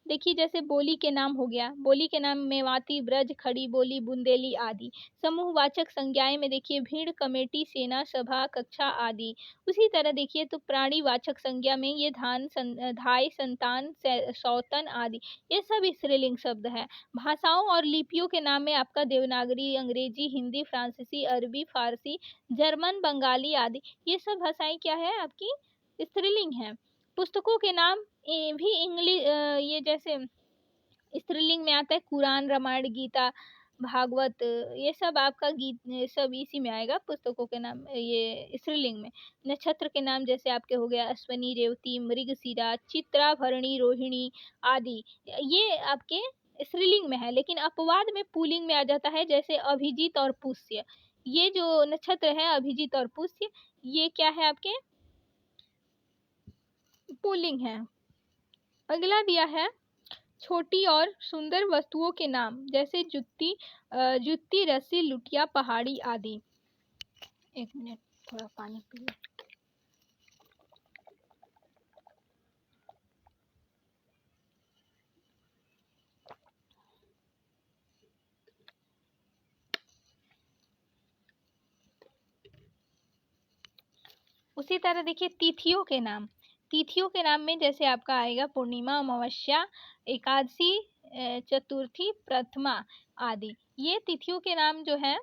देखिए जैसे बोली के नाम हो गया। बोली के नाम मेवाती, ब्रज, खड़ी बोली, बुंदेली आदि। समूहवाचक संज्ञाएं में देखिए भीड़, कमेटी, सेना, सभा, कक्षा आदि। उसी तरह देखिए तो प्राणीवाचक संज्ञा में ये धाय, संतान, सौतन आदि, ये सब स्त्रीलिंग शब्द है। भाषाओं और लिपियों के नाम में आपका देवनागरी, अंग्रेजी, हिंदी, फ्रांसीसी, अरबी, फारसी, जर्मन, बंगाली आदि, ये सब भाषाएं क्या है आपकी स्त्रीलिंग है। पुस्तकों के नाम भी इंग्लिश, ये जैसे स्त्रीलिंग में आता है। कुरान, रामायण, गीता, भागवत, ये सब आपका गीत सब इसी में आएगा। पुस्तकों के नाम ये स्त्रीलिंग में। नक्षत्र के नाम जैसे आपके हो गया अश्वनी, रेवती, मृगशिरा, चित्रा, भरणी, रोहिणी आदि, ये आपके स्त्रीलिंग में है। लेकिन अपवाद में पुल्लिंग में आ जाता है, जैसे अभिजीत और पुष्य। ये जो नक्षत्र है अभिजीत और पुष्य, ये क्या है आपके पुल्लिंग है। अगला दिया है छोटी और सुंदर वस्तुओं के नाम, जैसे जुत्ती, रस्सी, लुटिया, पहाड़ी आदि। एक मिनट, थोड़ा पानी पी लो। उसी तरह देखिए तिथियों के नाम। तिथियों के नाम में जैसे आपका आएगा पूर्णिमा, अमावस्या, एकादशी, चतुर्थी, प्रथमा आदि। ये तिथियों के नाम जो है,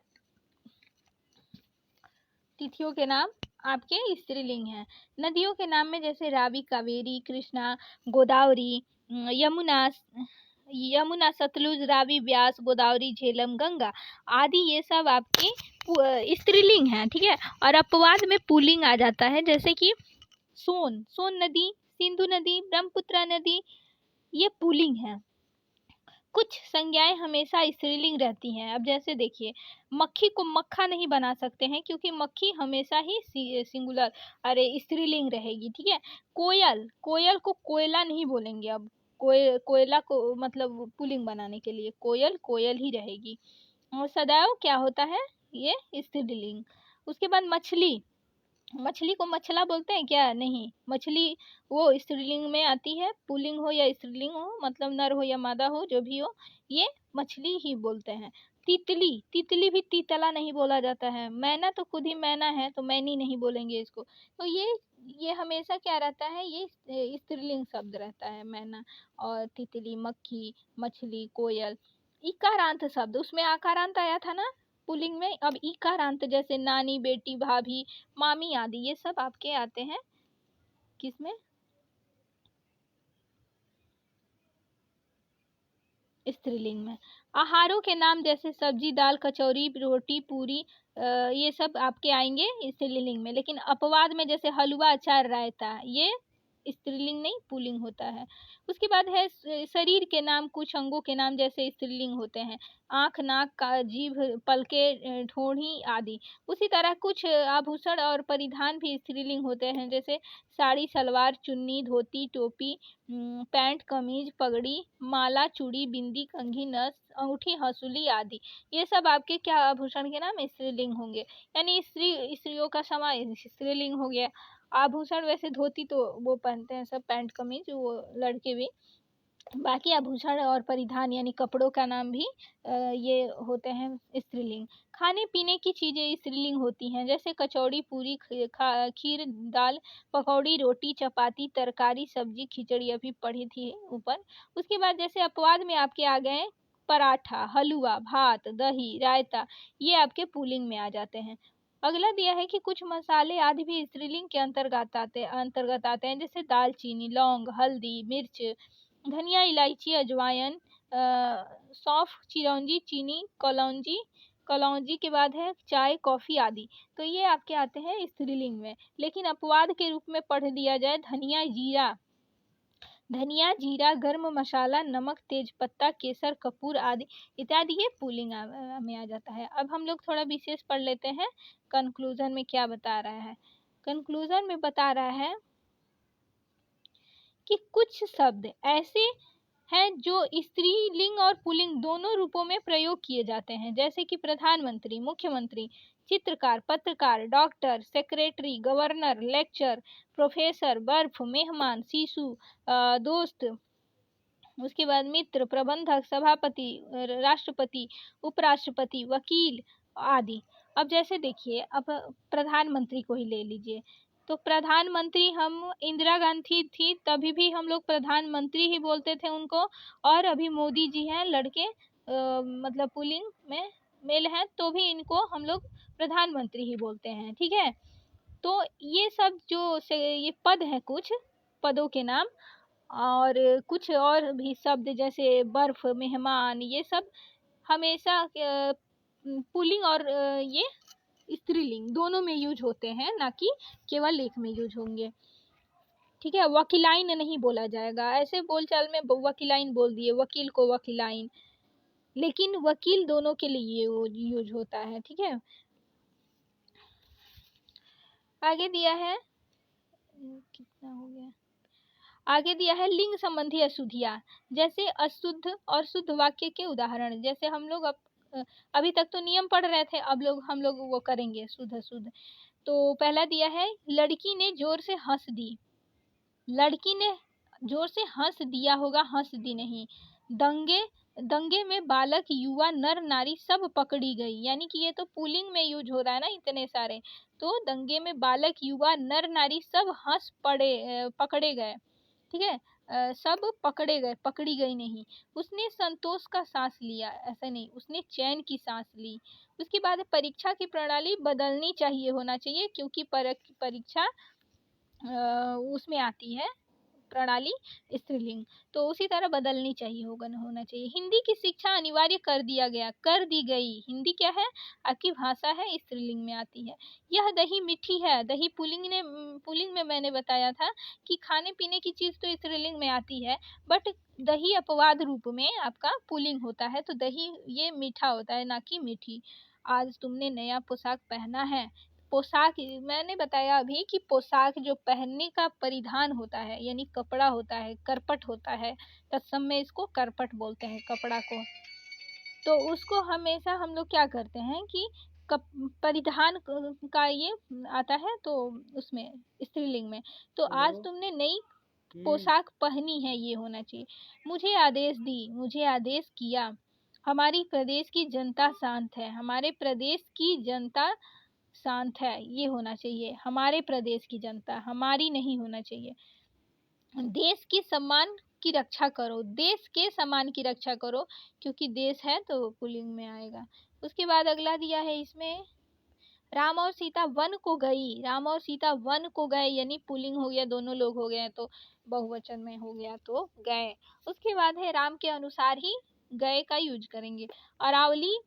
तिथियों के नाम आपके स्त्रीलिंग हैं। नदियों के नाम में जैसे रावी, कावेरी, कृष्णा, गोदावरी, यमुना, सतलुज, रावी, व्यास, गोदावरी, झेलम, गंगा आदि, ये सब आपकी स्त्रीलिंग हैं, ठीक है। और अपवाद में पुल्लिंग आ जाता है, जैसे कि सोन नदी, सिंधु नदी, ब्रह्मपुत्र नदी, ये पुल्लिंग है। कुछ संज्ञाएं हमेशा स्त्रीलिंग रहती हैं। अब जैसे देखिए मक्खी को मक्खा नहीं बना सकते हैं, क्योंकि मक्खी हमेशा ही सिंगुलर, अरे स्त्रीलिंग रहेगी, ठीक है। कोयल को कोयला नहीं बोलेंगे। अब कोयला को मतलब पुल्लिंग बनाने के लिए कोयल ही रहेगी। और सदैव क्या होता है, ये स्त्रीलिंग। उसके बाद मछली को मछला बोलते हैं क्या, नहीं। मछली वो स्त्रीलिंग में आती है, पुल्लिंग हो या स्त्रीलिंग हो, मतलब नर हो या मादा हो, जो भी हो, ये मछली ही बोलते हैं। तितली भी तीतला नहीं बोला जाता है। मैना तो खुद ही मैना है, तो मैनी नहीं बोलेंगे इसको। तो ये हमेशा क्या रहता है, ये स्त्रीलिंग शब्द रहता है। मैना और तितली, मक्खी, मछली, कोयल। इकारांत शब्द, उसमें आकारांत आया था ना पुल्लिंग में। अब इकारांत जैसे नानी, बेटी, भाभी, मामी आदि, ये सब आपके आते हैं किसमें, स्त्रीलिंग में। आहारों के नाम जैसे सब्जी, दाल, कचौरी, रोटी, पूरी, ये सब आपके आएंगे स्त्रीलिंग में। लेकिन अपवाद में जैसे हलवा, अचार, रायता, ये स्त्रीलिंग नहीं पुल्लिंग होता है। उसके बाद है शरीर के नाम, कुछ अंगों के नाम जैसे स्त्रीलिंग होते हैं, आँख, नाक, का जीभ, पलके, ठोड़ी आदि। उसी तरह कुछ आभूषण और परिधान भी स्त्रीलिंग होते हैं, जैसे साड़ी, सलवार, चुन्नी, धोती, टोपी, पैंट, कमीज, पगड़ी, माला, चूड़ी, बिंदी, कंघी, नथ, अंगूठी, हंसुली आदि। ये सब आपके क्या आभूषण के नाम स्त्रीलिंग होंगे, यानी स्त्रियों का समाज स्त्रीलिंग हो गया। आभूषण वैसे धोती तो वो पहनते हैं सब, पैंट कमीज वो लड़के भी। बाकी आभूषण और परिधान यानी कपड़ों का नाम भी ये होते हैं स्त्रीलिंग। खाने पीने की चीजें स्त्रीलिंग होती हैं, जैसे कचौड़ी, पूरी, खीर, दाल, पकौड़ी, रोटी, चपाती, तरकारी, सब्जी, खिचड़ी अभी पढ़ी थी ऊपर। उसके बाद जैसे अपवाद में आपके आ गए पराठा, हलवा, भात, दही, रायता, ये आपके पुल्लिंग में आ जाते हैं। अगला दिया है कि कुछ मसाले आदि भी स्त्रीलिंग के अंतर्गत आते हैं, जैसे दालचीनी, लौंग, हल्दी, मिर्च, धनिया, इलायची, अजवाइन, सौंफ, चिरौंजी, चीनी, कलौंजी, कलौंजी के बाद है चाय, कॉफी आदि। तो ये आपके आते हैं स्त्रीलिंग में। लेकिन अपवाद के रूप में पढ़ दिया जाए धनिया, जीरा, गर्म मसाला, नमक, तेज पत्ता, केसर, कपूर आदि इत्यादि, ये पुल्लिंग में आ जाता है। अब हम लोग थोड़ा विशेष पढ़ लेते हैं कंक्लूजन में क्या बता रहा है। कंक्लूजन में बता रहा है कि कुछ शब्द ऐसे हैं जो स्त्रीलिंग और पुल्लिंग दोनों रूपों में प्रयोग किए जाते हैं, जैसे कि प्रधानमंत्री, मुख्यमंत्री, चित्रकार, पत्रकार, doctor, secretary, governor, lecture, professor, बर्फ, मेहमान, शिशु, दोस्त, उसके बाद मित्र, प्रबंधक, सभापति, राष्ट्रपति, उपराष्ट्रपति, वकील आदि। अब जैसे देखिए, अब प्रधानमंत्री को ही ले लीजिए, तो प्रधानमंत्री हम इंदिरा गांधी थी तभी भी हम लोग प्रधानमंत्री ही बोलते थे उनको, और अभी मोदी जी हैं लड़के मतलब पुल्लिंग में मेल हैं तो भी इनको हम लोग प्रधानमंत्री ही बोलते हैं, ठीक है। तो ये सब जो ये पद है, कुछ पदों के नाम, और कुछ और भी शब्द जैसे बर्फ, मेहमान, ये सब हमेशा पुल्लिंग और ये स्त्रीलिंग दोनों में यूज होते हैं, ना कि केवल एक में यूज होंगे, ठीक है। वकीलाइन नहीं बोला जाएगा, ऐसे बोलचाल में वकीलाइन बोल दिए, वकील को वकीलाइन, लेकिन वकील दोनों के लिए यूज होता है, ठीक है। आगे दिया है, कितना हो गया, आगे दिया है लिंग संबंधी अशुद्धियाँ, जैसे अशुद्ध और शुद्ध वाक्य के उदाहरण। जैसे हम लोग अभी तक तो नियम पढ़ रहे थे, अब हम लोग वो करेंगे शुद्ध अशुद्ध। तो पहला दिया है, लड़की ने जोर से हंस दी, लड़की ने जोर से हंस दिया होगा, हंस दी नहीं। दंगे में बालक, युवा, नर, नारी सब पकड़ी गई, यानी कि ये तो पुल्लिंग में यूज हो रहा है ना इतने सारे। तो दंगे में बालक, युवा, नर, नारी सब पकड़े गए, ठीक है। सब पकड़े गए, पकड़ी गई नहीं। उसने संतोष का सांस लिया, ऐसा नहीं, उसने चैन की सांस ली। उसके बाद परीक्षा की प्रणाली बदलनी चाहिए, होना चाहिए, क्योंकि परीक्षा उसमें आती है प्रणाली स्त्रीलिंग, तो उसी तरह बदलनी चाहिए, होना चाहिए। हिंदी की शिक्षा अनिवार्य कर दी गई। हिंदी क्या है, आपकी भाषा है, स्त्रीलिंग में आती है। यह दही मीठी है, दही पुल्लिंग में मैंने बताया था कि खाने पीने की चीज तो स्त्रीलिंग में आती है, बट दही अपवाद रूप में आपका पुल्लिंग होता है, तो दही ये मीठा होता है, ना कि मीठी। आज तुमने नया पोशाक पहना है, पोशाक मैंने बताया अभी कि पोशाक जो पहनने का परिधान होता है, यानी कपड़ा होता है, करपट होता है, तत्समय इसको करपट बोलते हैं कपड़ा को। तो उसको हमेशा हम लोग क्या करते हैं कि परिधान का ये आता है, तो उसमें स्त्रीलिंग में। तो आज तुमने नई पोशाक पहनी है, ये होना चाहिए। मुझे आदेश दी, मुझे आदेश किया। हमारी प्रदेश की जनता शांत है, हमारे प्रदेश की जनता शांत है, ये होना चाहिए। हमारे प्रदेश की जनता, हमारी नहीं होना चाहिए। देश की सम्मान की रक्षा करो, देश के सम्मान की रक्षा करो, क्योंकि देश है तो पुल्लिंग में आएगा। उसके बाद अगला दिया है इसमें, राम और सीता वन को गई, राम और सीता वन को गए, यानी पुल्लिंग हो गया, दोनों लोग हो गए तो बहुवचन में हो गया तो गए। उसके बाद है राम के अनुसार ही गए का यूज करेंगे। अरावली,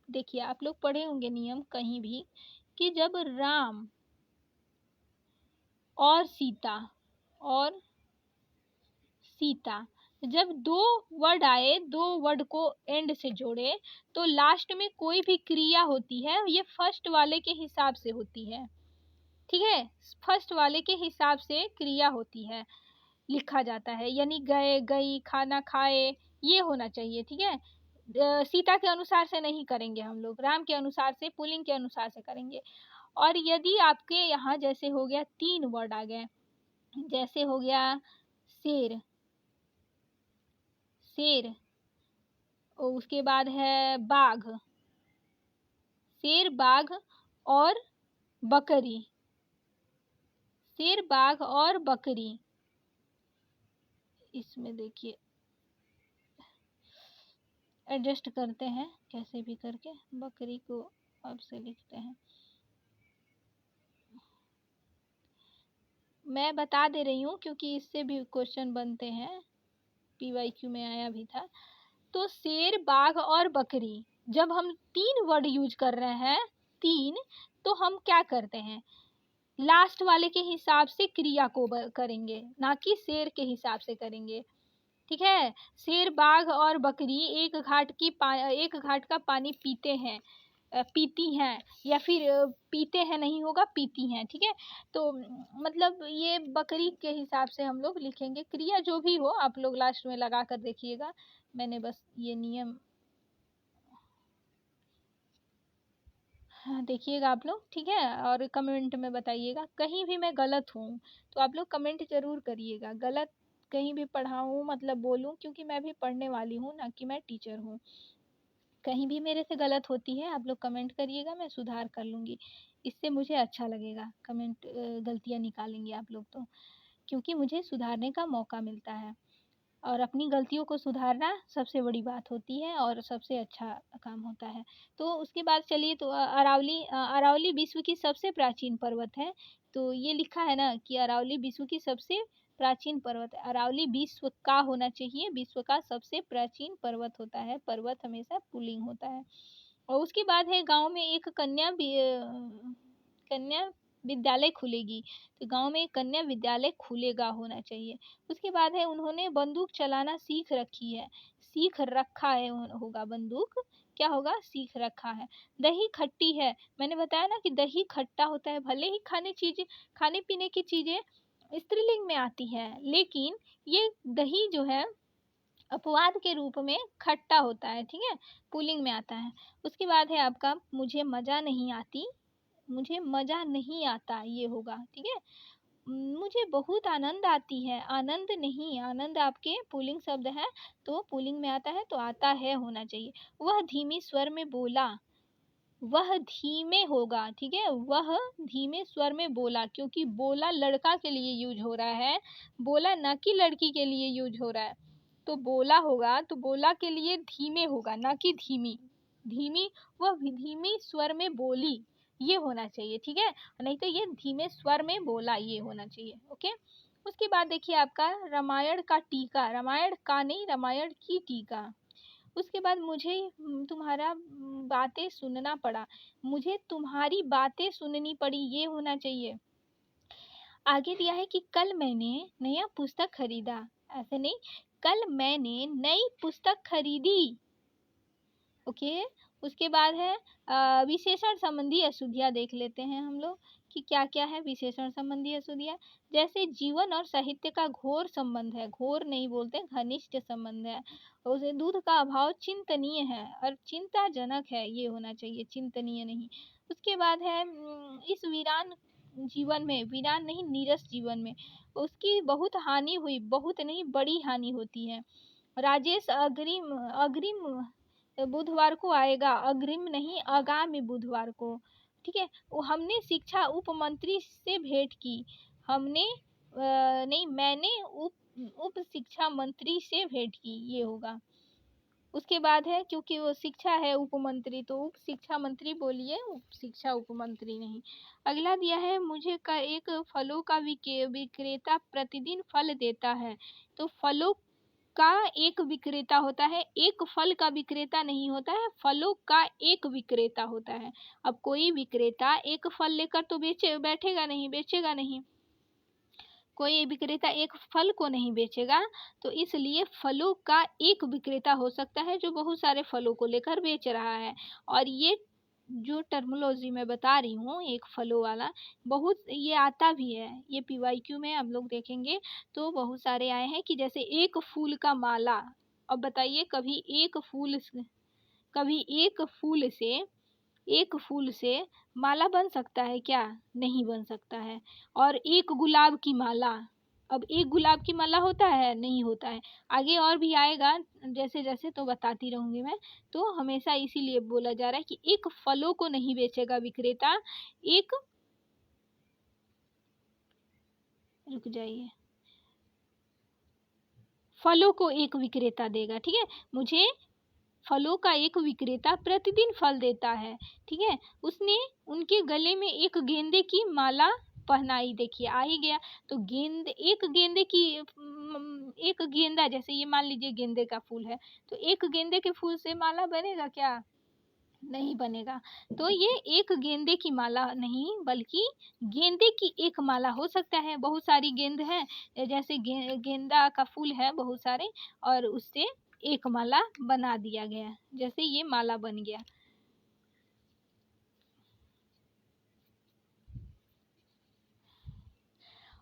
देखिए आप लोग पढ़े होंगे नियम कहीं भी कि जब राम और सीता और सीता। जब दो वर्ड आए, दो वर्ड को एंड से जोड़े, तो लास्ट में कोई भी क्रिया होती है ये फर्स्ट वाले के हिसाब से होती है। ठीक है, फर्स्ट वाले के हिसाब से क्रिया होती है, लिखा जाता है, यानी गए, गई, खाना खाए, ये होना चाहिए। ठीक है, सीता के अनुसार से नहीं करेंगे हम लोग, राम के अनुसार से, पुल्लिंग के अनुसार से करेंगे। और यदि आपके यहाँ जैसे हो गया 3 वर्ड आ गए, जैसे हो गया शेर, शेर, और उसके बाद है बाघ, शेर, बाघ और बकरी, शेर, बाघ और बकरी। इसमें देखिए एडजस्ट करते हैं कैसे भी करके, बकरी को अब से लिखते हैं। मैं बता दे रही हूँ क्योंकि इससे भी क्वेश्चन बनते हैं, PYQ में आया भी था। तो शेर, बाघ और बकरी, जब हम 3 वर्ड यूज कर रहे हैं, 3, तो हम क्या करते हैं, लास्ट वाले के हिसाब से क्रिया को करेंगे, ना कि शेर के हिसाब से करेंगे। ठीक है, शेर, बाघ और बकरी एक घाट का पानी पीते हैं, पीती हैं, या फिर पीते हैं नहीं होगा, पीती हैं। ठीक है, तो मतलब ये बकरी के हिसाब से हम लोग लिखेंगे, क्रिया जो भी हो आप लोग लास्ट में लगा कर देखिएगा। मैंने बस ये नियम, हाँ देखिएगा आप लोग। ठीक है, और कमेंट में बताइएगा, कहीं भी मैं गलत हूँ तो आप लोग कमेंट जरूर करिएगा, गलत कहीं भी पढ़ाऊँ मतलब बोलूँ, क्योंकि मैं भी पढ़ने वाली हूँ, ना कि मैं टीचर हूँ। कहीं भी मेरे से गलत होती है आप लोग कमेंट करिएगा, मैं सुधार कर लूँगी, इससे मुझे अच्छा लगेगा। कमेंट गलतियाँ निकालेंगे आप लोग तो, क्योंकि मुझे सुधारने का मौका मिलता है, और अपनी गलतियों को सुधारना सबसे बड़ी बात होती है और सबसे अच्छा काम होता है। तो उसके बाद चलिए, तो अरावली विश्व की सबसे प्राचीन पर्वत है। तो ये लिखा है ना कि अरावली विश्व की सबसे प्राचीन पर्वत है, अरावली विश्व का होना चाहिए, विश्व का सबसे प्राचीन पर्वत होता है, पर्वत हमेशा पुल्लिंग होता है। और उसके बाद है गांव में एक कन्या विद्यालय खुलेगी, तो गांव में एक कन्या विद्यालय खुलेगा होना चाहिए। उसके बाद है उन्होंने बंदूक चलाना सीख रखी है, सीख रखा है होगा, बंदूक क्या होगा, सीख रखा है। दही खट्टी है, मैंने बताया ना कि दही खट्टा होता है, भले ही खाने पीने की चीजें स्त्रीलिंग में आती है, लेकिन ये दही जो है अपवाद के रूप में खट्टा होता है। ठीक है, पुल्लिंग में आता है। उसके बाद है आपका मुझे मजा नहीं आती, मुझे मजा नहीं आता, ये होगा। ठीक है, मुझे बहुत आनंद आती है, आनंद नहीं, आनंद आपके पुल्लिंग शब्द है तो पुल्लिंग में आता है, तो आता है होना चाहिए। वह धीमी स्वर में बोला, वह धीमे होगा। ठीक है, वह धीमे स्वर में बोला, क्योंकि बोला लड़का के लिए यूज हो रहा है, बोला ना कि लड़की के लिए यूज हो रहा है। तो बोला होगा तो बोला के लिए धीमे होगा, ना कि धीमी, धीमी, वह धीमी स्वर में बोली, ये होना चाहिए। ठीक है, नहीं तो ये धीमे स्वर में बोला, ये होना चाहिए। ओके, उसके बाद देखिए आपका रामायण का टीका, रामायण का नहीं, रामायण की टीका। उसके बाद मुझे तुम्हारा बातें सुनना पड़ा, मुझे तुम्हारी बातें सुननी पड़ी, ये होना चाहिए। आगे दिया है कि कल मैंने नया पुस्तक खरीदा, ऐसे नहीं, कल मैंने नई पुस्तक खरीदी। ओके, उसके बाद है विशेषण संबंधी अशुद्धियाँ देख लेते हैं हम लोग कि क्या क्या है विशेषण संबंधी अशुद्धियाँ। जैसे जीवन और साहित्य का घोर संबंध है, घोर नहीं बोलते, घनिष्ठ संबंध है। उसे दूध का अभाव चिंतनीय है और चिंताजनक है, ये होना चाहिए, चिंतनीय नहीं। उसके बाद है इस वीरान जीवन में, वीरान नहीं, नीरस जीवन में उसकी बहुत हानि हुई, बहुत नहीं बड़ी हानि होती है। राजेश अग्रिम अग्रिम बुधवार को आएगा, अग्रिम नहीं, आगामी बुधवार को। ठीक है, वो हमने शिक्षा उप मंत्री से भेंट की, हमने नहीं, मैंने उप शिक्षा मंत्री से भेंट की, ये होगा। उसके बाद है क्योंकि वो शिक्षा है उप मंत्री, तो उप शिक्षा मंत्री बोलिए, उप शिक्षा उप मंत्री नहीं। अगला दिया है मुझे का एक फलों का विक्रेता प्रतिदिन फल देता है, तो फलों का एक विक्रेता होता है, एक फल का विक्रेता नहीं होता है, फलों का एक विक्रेता होता है। अब कोई विक्रेता एक फल लेकर तो बेचेगा नहीं, कोई विक्रेता एक फल को नहीं बेचेगा, तो इसलिए फलों का एक विक्रेता हो सकता है जो बहुत सारे फलों को लेकर बेच रहा है। और ये जो टर्मिनोलॉजी मैं बता रही हूँ एक फलों वाला, बहुत ये आता भी है, ये पीवाईक्यू में हम लोग देखेंगे तो बहुत सारे आए हैं कि जैसे एक फूल का माला। अब बताइए, कभी एक फूल से माला बन सकता है क्या? नहीं बन सकता है। और एक गुलाब की माला, अब एक गुलाब की माला होता है? नहीं होता है। आगे और भी आएगा जैसे जैसे, तो बताती रहूंगी मैं। तो हमेशा इसीलिए बोला जा रहा है कि एक फलों को नहीं बेचेगा विक्रेता, एक, रुक जाइए, फलों को एक विक्रेता देगा। ठीक है, मुझे फलों का एक विक्रेता प्रतिदिन फल देता है। ठीक है, उसने उनके गले में एक गेंदे की माला पहनाई। देखिए आ ही गया। तो एक गेंदा, जैसे ये मान लीजिए गेंदे का फूल है, तो एक गेंदे के फूल से माला बनेगा क्या? नहीं बनेगा। तो ये एक गेंदे की माला नहीं, बल्कि गेंदे की एक माला हो सकता है। बहुत सारी गेंद है, जैसे गेंदा का फूल है बहुत सारे, और उससे एक माला बना दिया गया, जैसे ये माला बन गया।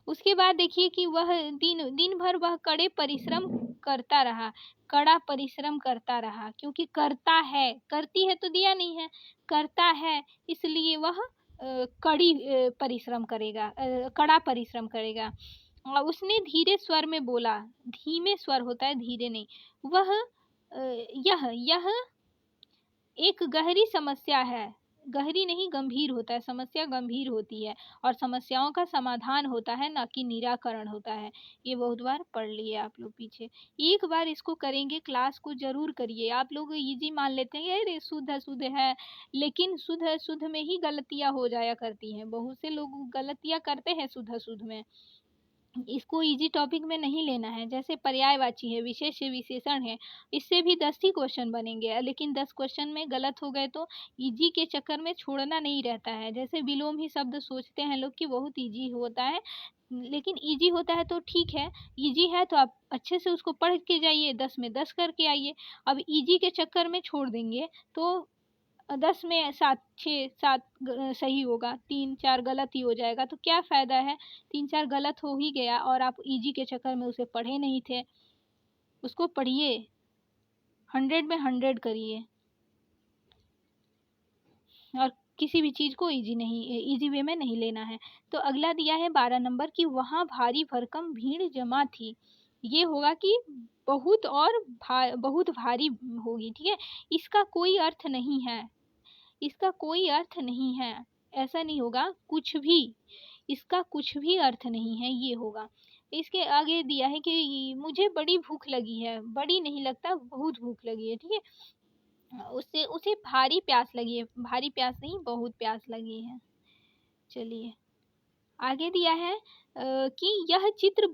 उसके बाद देखिए कि वह दिन दिन भर वह कड़ा परिश्रम करता रहा, क्योंकि करता है, करती है तो दिया नहीं है, करता है, इसलिए वह कड़ा परिश्रम करेगा। और उसने धीरे स्वर में बोला, धीमे स्वर होता है, धीरे नहीं, वह यह एक गहरी समस्या है, गहरी नहीं गंभीर होता है, समस्या गंभीर होती है, और समस्याओं का समाधान होता है, ना कि निराकरण होता है। ये बहुत बार पढ़ लिए आप लोग पीछे। एक बार इसको करेंगे, क्लास को जरूर करिए। आप लोग इजी मान लेते हैं अरे शुद्ध शुद्ध है, लेकिन शुद्ध शुद्ध में ही गलतियां हो जाया करती हैं। बहुत से लोग गलतियां करते हैं शुद्ध शुद्ध में। इसको इजी टॉपिक में नहीं लेना है। जैसे पर्यायवाची है, विशेष विशेषण है, इससे भी 10 ही क्वेश्चन बनेंगे, लेकिन 10 क्वेश्चन में गलत हो गए तो इजी के चक्कर में छोड़ना नहीं रहता है। जैसे विलोम ही शब्द सोचते हैं लोग कि बहुत इजी होता है, लेकिन इजी होता है तो ठीक है, इजी है तो आप अच्छे से उसको पढ़ के जाइए, 10 में 10 करके आइए। अब इजी के चक्कर में छोड़ देंगे तो 10 में 7 सही होगा, 3 4 गलत ही हो जाएगा, तो क्या फायदा है? 3 4 गलत हो ही गया और आप इजी के चक्कर में उसे पढ़े नहीं थे। उसको पढ़िए, 100 में 100 करिए, और किसी भी चीज को इजी वे में नहीं लेना है। तो अगला दिया है 12 नंबर की, वहां भारी भरकम भीड़ जमा थी। ये होगा कि बहुत भारी होगी। ठीक है, इसका कोई अर्थ नहीं है, इसका कोई अर्थ नहीं है, ऐसा नहीं होगा कुछ भी, इसका कुछ भी अर्थ नहीं है, ये होगा। इसके आगे दिया है कि मुझे बड़ी भूख लगी है, बड़ी नहीं लगता, बहुत भूख लगी है। ठीक है, उससे उसे भारी प्यास लगी है, भारी प्यास नहीं, बहुत प्यास लगी है। चलिए आगे दिया है कि यह चित्र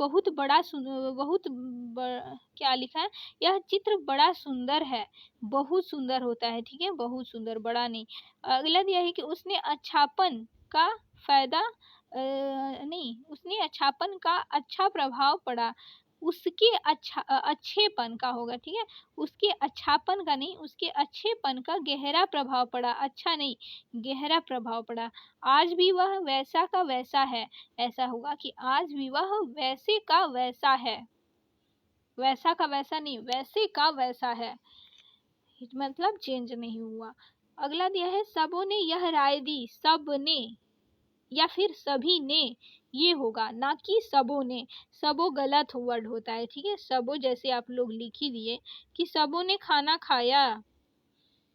क्या लिखा है, यह चित्र बड़ा सुंदर है, बहुत सुंदर होता है। ठीक है, बहुत सुंदर, बड़ा नहीं। अगला दिया है कि उसने अच्छापन का फायदा नहीं, उसने अच्छापन का अच्छा प्रभाव पड़ा, उसके अच्छेपन का होगा। ठीक है, उसके अच्छापन का नहीं, उसके अच्छेपन का गहरा प्रभाव पड़ा, अच्छा नहीं, गहरा प्रभाव पड़ा। आज भी वह वैसा का वैसा है, ऐसा होगा कि आज भी वह वैसे का वैसा है, वैसा का वैसा नहीं, वैसे का वैसा है, मतलब चेंज नहीं हुआ। अगला दिया है सबों ने यह राय दी, सबने या फिर सभी ने, ये होगा, ना कि सबों ने। सबो गलत वर्ड होता है। ठीक है, सबो जैसे आप लोग लिख ही दिए कि सबों ने खाना खाया,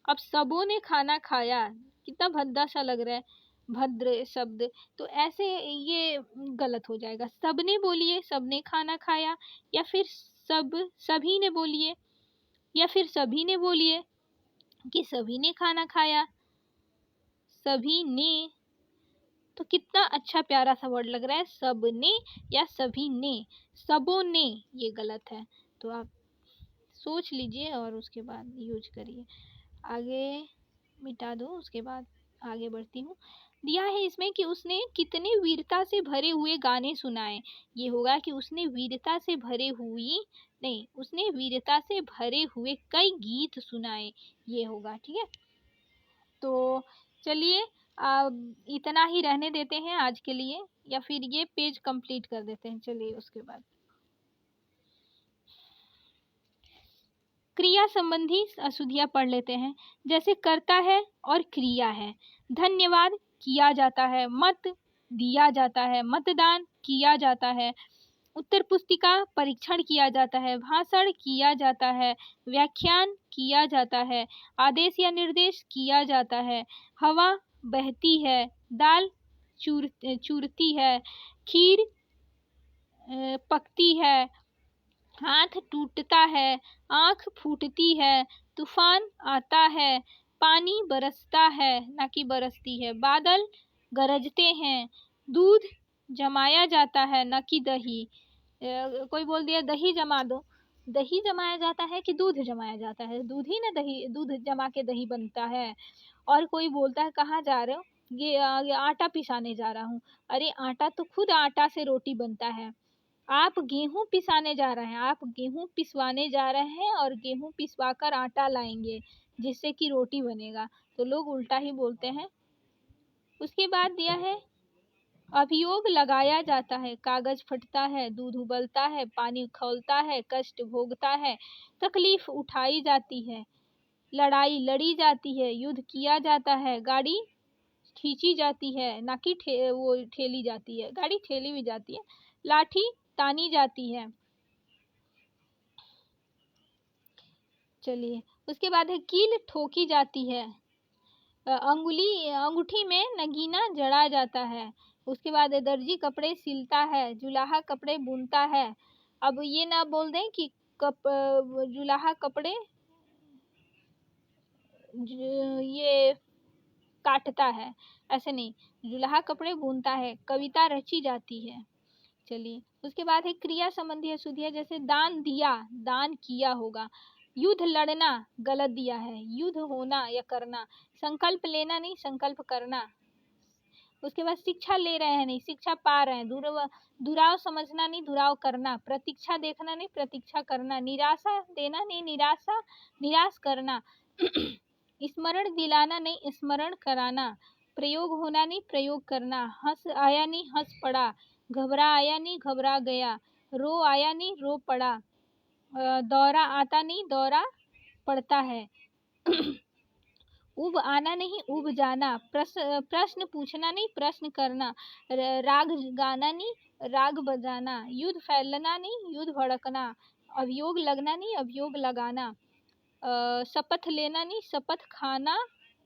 अब सबों ने खाना खाया कितना भद्दा सा लग रहा है, भद्र शब्द, तो ऐसे ये गलत हो जाएगा। सबने बोलिए सबने खाना खाया, या फिर सभी ने बोलिए, या फिर सभी ने बोलिए कि सभी ने खाना खाया, सभी ने, तो कितना अच्छा प्यारा सा वर्ड लग रहा है, सबने या सभी ने, सबों ने ये गलत है। तो आप सोच लीजिए और उसके बाद यूज करिए। आगे मिटा दो, उसके बाद आगे बढ़ती हूँ। दिया है इसमें कि उसने कितने वीरता से भरे हुए गाने सुनाए। ये होगा कि उसने वीरता से भरे हुई नहीं, उसने वीरता से भरे हुए कई गीत सुनाए, ये होगा। ठीक है, तो चलिए अब इतना ही रहने देते हैं आज के लिए, या फिर ये पेज कंप्लीट कर देते हैं। चलिए उसके बाद क्रिया संबंधी अशुद्धियां पढ़ लेते हैं। जैसे कर्ता है और क्रिया है। धन्यवाद किया जाता है, मत दिया जाता है, मतदान किया जाता है, उत्तर पुस्तिका परीक्षण किया जाता है, भाषण किया जाता है, व्याख्यान किया जाता है, आदेश या निर्देश किया जाता है, हवा बहती है, दाल चूरती है, खीर पकती है, हाथ टूटता है, आँख फूटती है, तूफान आता है, पानी बरसता है ना कि बरसती है, बादल गरजते हैं, दूध जमाया जाता है ना कि दही। कोई बोल दिया दही जमा दो, दही जमाया जाता है कि दूध जमाया जाता है? दूध ही ना, दही दूध जमा के दही बनता है। और कोई बोलता है कहाँ जा रहे हो? ये आटा पिसाने जा रहा हूँ। अरे आटा तो खुद आटा से रोटी बनता है। आप गेहूं पिसाने जा रहे हैं, आप गेहूं पिसवाने जा रहे हैं और गेहूं पिसवा कर आटा लाएंगे जिससे कि रोटी बनेगा, तो लोग उल्टा ही बोलते हैं। उसके बाद दिया है अभियोग लगाया जाता है, कागज फटता है, दूध उबलता है, पानी खौलता है, कष्ट भोगता है, तकलीफ उठाई जाती है, लड़ाई लड़ी जाती है, युद्ध किया जाता है, गाड़ी खींची जाती है ना कि वो ठेली जाती है, गाड़ी ठेली भी जाती है, लाठी तानी जाती है। चलिए उसके बाद है कील ठोकी जाती है, अंगूठी में नगीना जड़ा जाता है। उसके बाद है दर्जी कपड़े सिलता है, जुलाहा कपड़े बुनता है। अब ये ना बोल दें कि जुलाहा कपड़े ये काटता है, ऐसे नहीं, जुलाहा कपड़े बुनता है, कविता रची जाती है। चलिए उसके बाद है क्रिया संबंधी अशुद्धियां, जैसे दान दिया, दान किया होगा, युद्ध लड़ना गलत दिया है, युद्ध होना या करना, संकल्प लेना नहीं संकल्प करना। उसके बाद शिक्षा ले रहे हैं नहीं शिक्षा पा रहे हैं, दुराव समझना नहीं दुराव करना, प्रतीक्षा देखना नहीं प्रतीक्षा करना, निराशा देना नहीं निराश करना, स्मरण दिलाना नहीं स्मरण कराना, प्रयोग होना नहीं प्रयोग करना, हंस आया नहीं हंस पड़ा, घबरा आया नहीं घबरा गया, रो आया नहीं रो पड़ा, दौरा आता नहीं दौरा पड़ता है, उब आना नहीं उब जाना, प्रश्न पूछना नहीं प्रश्न करना, राग गाना नहीं राग बजाना, युद्ध फैलना नहीं युद्ध भड़कना, अभियोग लगना नहीं अभियोग लगाना, शपथ लेना नहीं शपथ खाना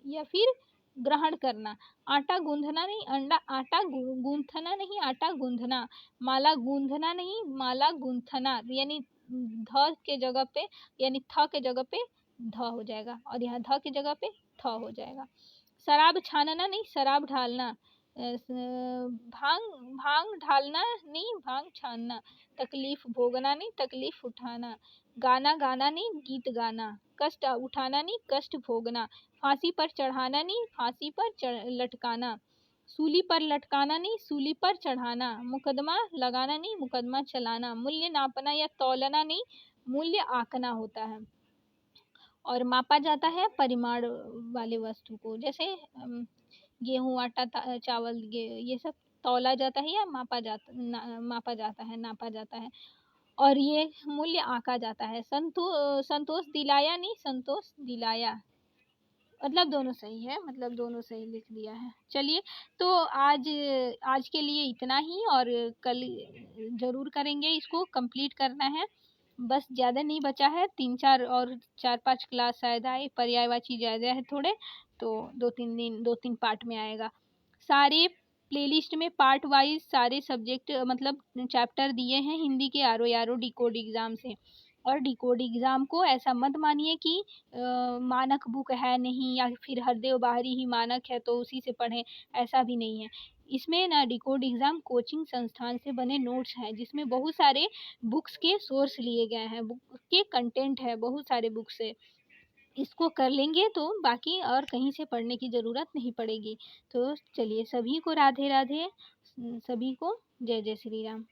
या फिर ग्रहण करना, आटा गूंथना नहीं आटा गूंथना नहीं आटा गूंथना, माला गूंथना नहीं माला गूंथना, यानी ध के जगह पे यानी थ के जगह पे ध हो जाएगा और यहाँ ध की जगह पे थ हो जाएगा। शराब छानना नहीं शराब ढालना, भांग भांग ढालना नहीं भांग छानना, तकलीफ भोगना नहीं तकलीफ उठाना, गाना गाना नहीं गीत गाना, कष्ट उठाना नहीं कष्ट भोगना, फांसी पर चढ़ाना नहीं फांसी पर लटकाना, सूली पर लटकाना नहीं सूली पर चढ़ाना, मुकदमा लगाना नहीं मुकदमा चलाना, मूल्य नापना या तौलना नहीं मूल्य आंकना होता है। और मापा जाता है परिमाण वाले वस्तु को, जैसे गेहूं आटा चावल ये सब तौला जाता है या मापा जाता है नापा जाता है, और ये मूल्य आंका जाता है। संतोष दिलाया नहीं संतोष दिलाया, मतलब दोनों सही है, मतलब दोनों सही लिख दिया है। चलिए तो आज के लिए इतना ही, और कल जरूर करेंगे, इसको कंप्लीट करना है, बस ज़्यादा नहीं बचा है, 4-5 क्लास शायद आए, पर्यायवाची ज़्यादा है थोड़े, तो 2-3 पार्ट में आएगा। सारे प्लेलिस्ट में पार्ट वाइज सारे सब्जेक्ट मतलब चैप्टर दिए हैं हिंदी के आरो डिकोड एग्ज़ाम से। और डिकोड एग्ज़ाम को ऐसा मत मानिए कि मानक बुक है नहीं या फिर हरदेव बाहरी ही मानक है तो उसी से पढ़ें, ऐसा भी नहीं है। इसमें ना डिकोड एग्ज़ाम कोचिंग संस्थान से बने नोट्स हैं जिसमें बहुत सारे बुक्स के सोर्स लिए गए हैं, बुक के कंटेंट है बहुत सारे बुक से, इसको कर लेंगे तो बाकी और कहीं से पढ़ने की ज़रूरत नहीं पड़ेगी। तो चलिए सभी को राधे राधे, सभी को जय जय श्री राम।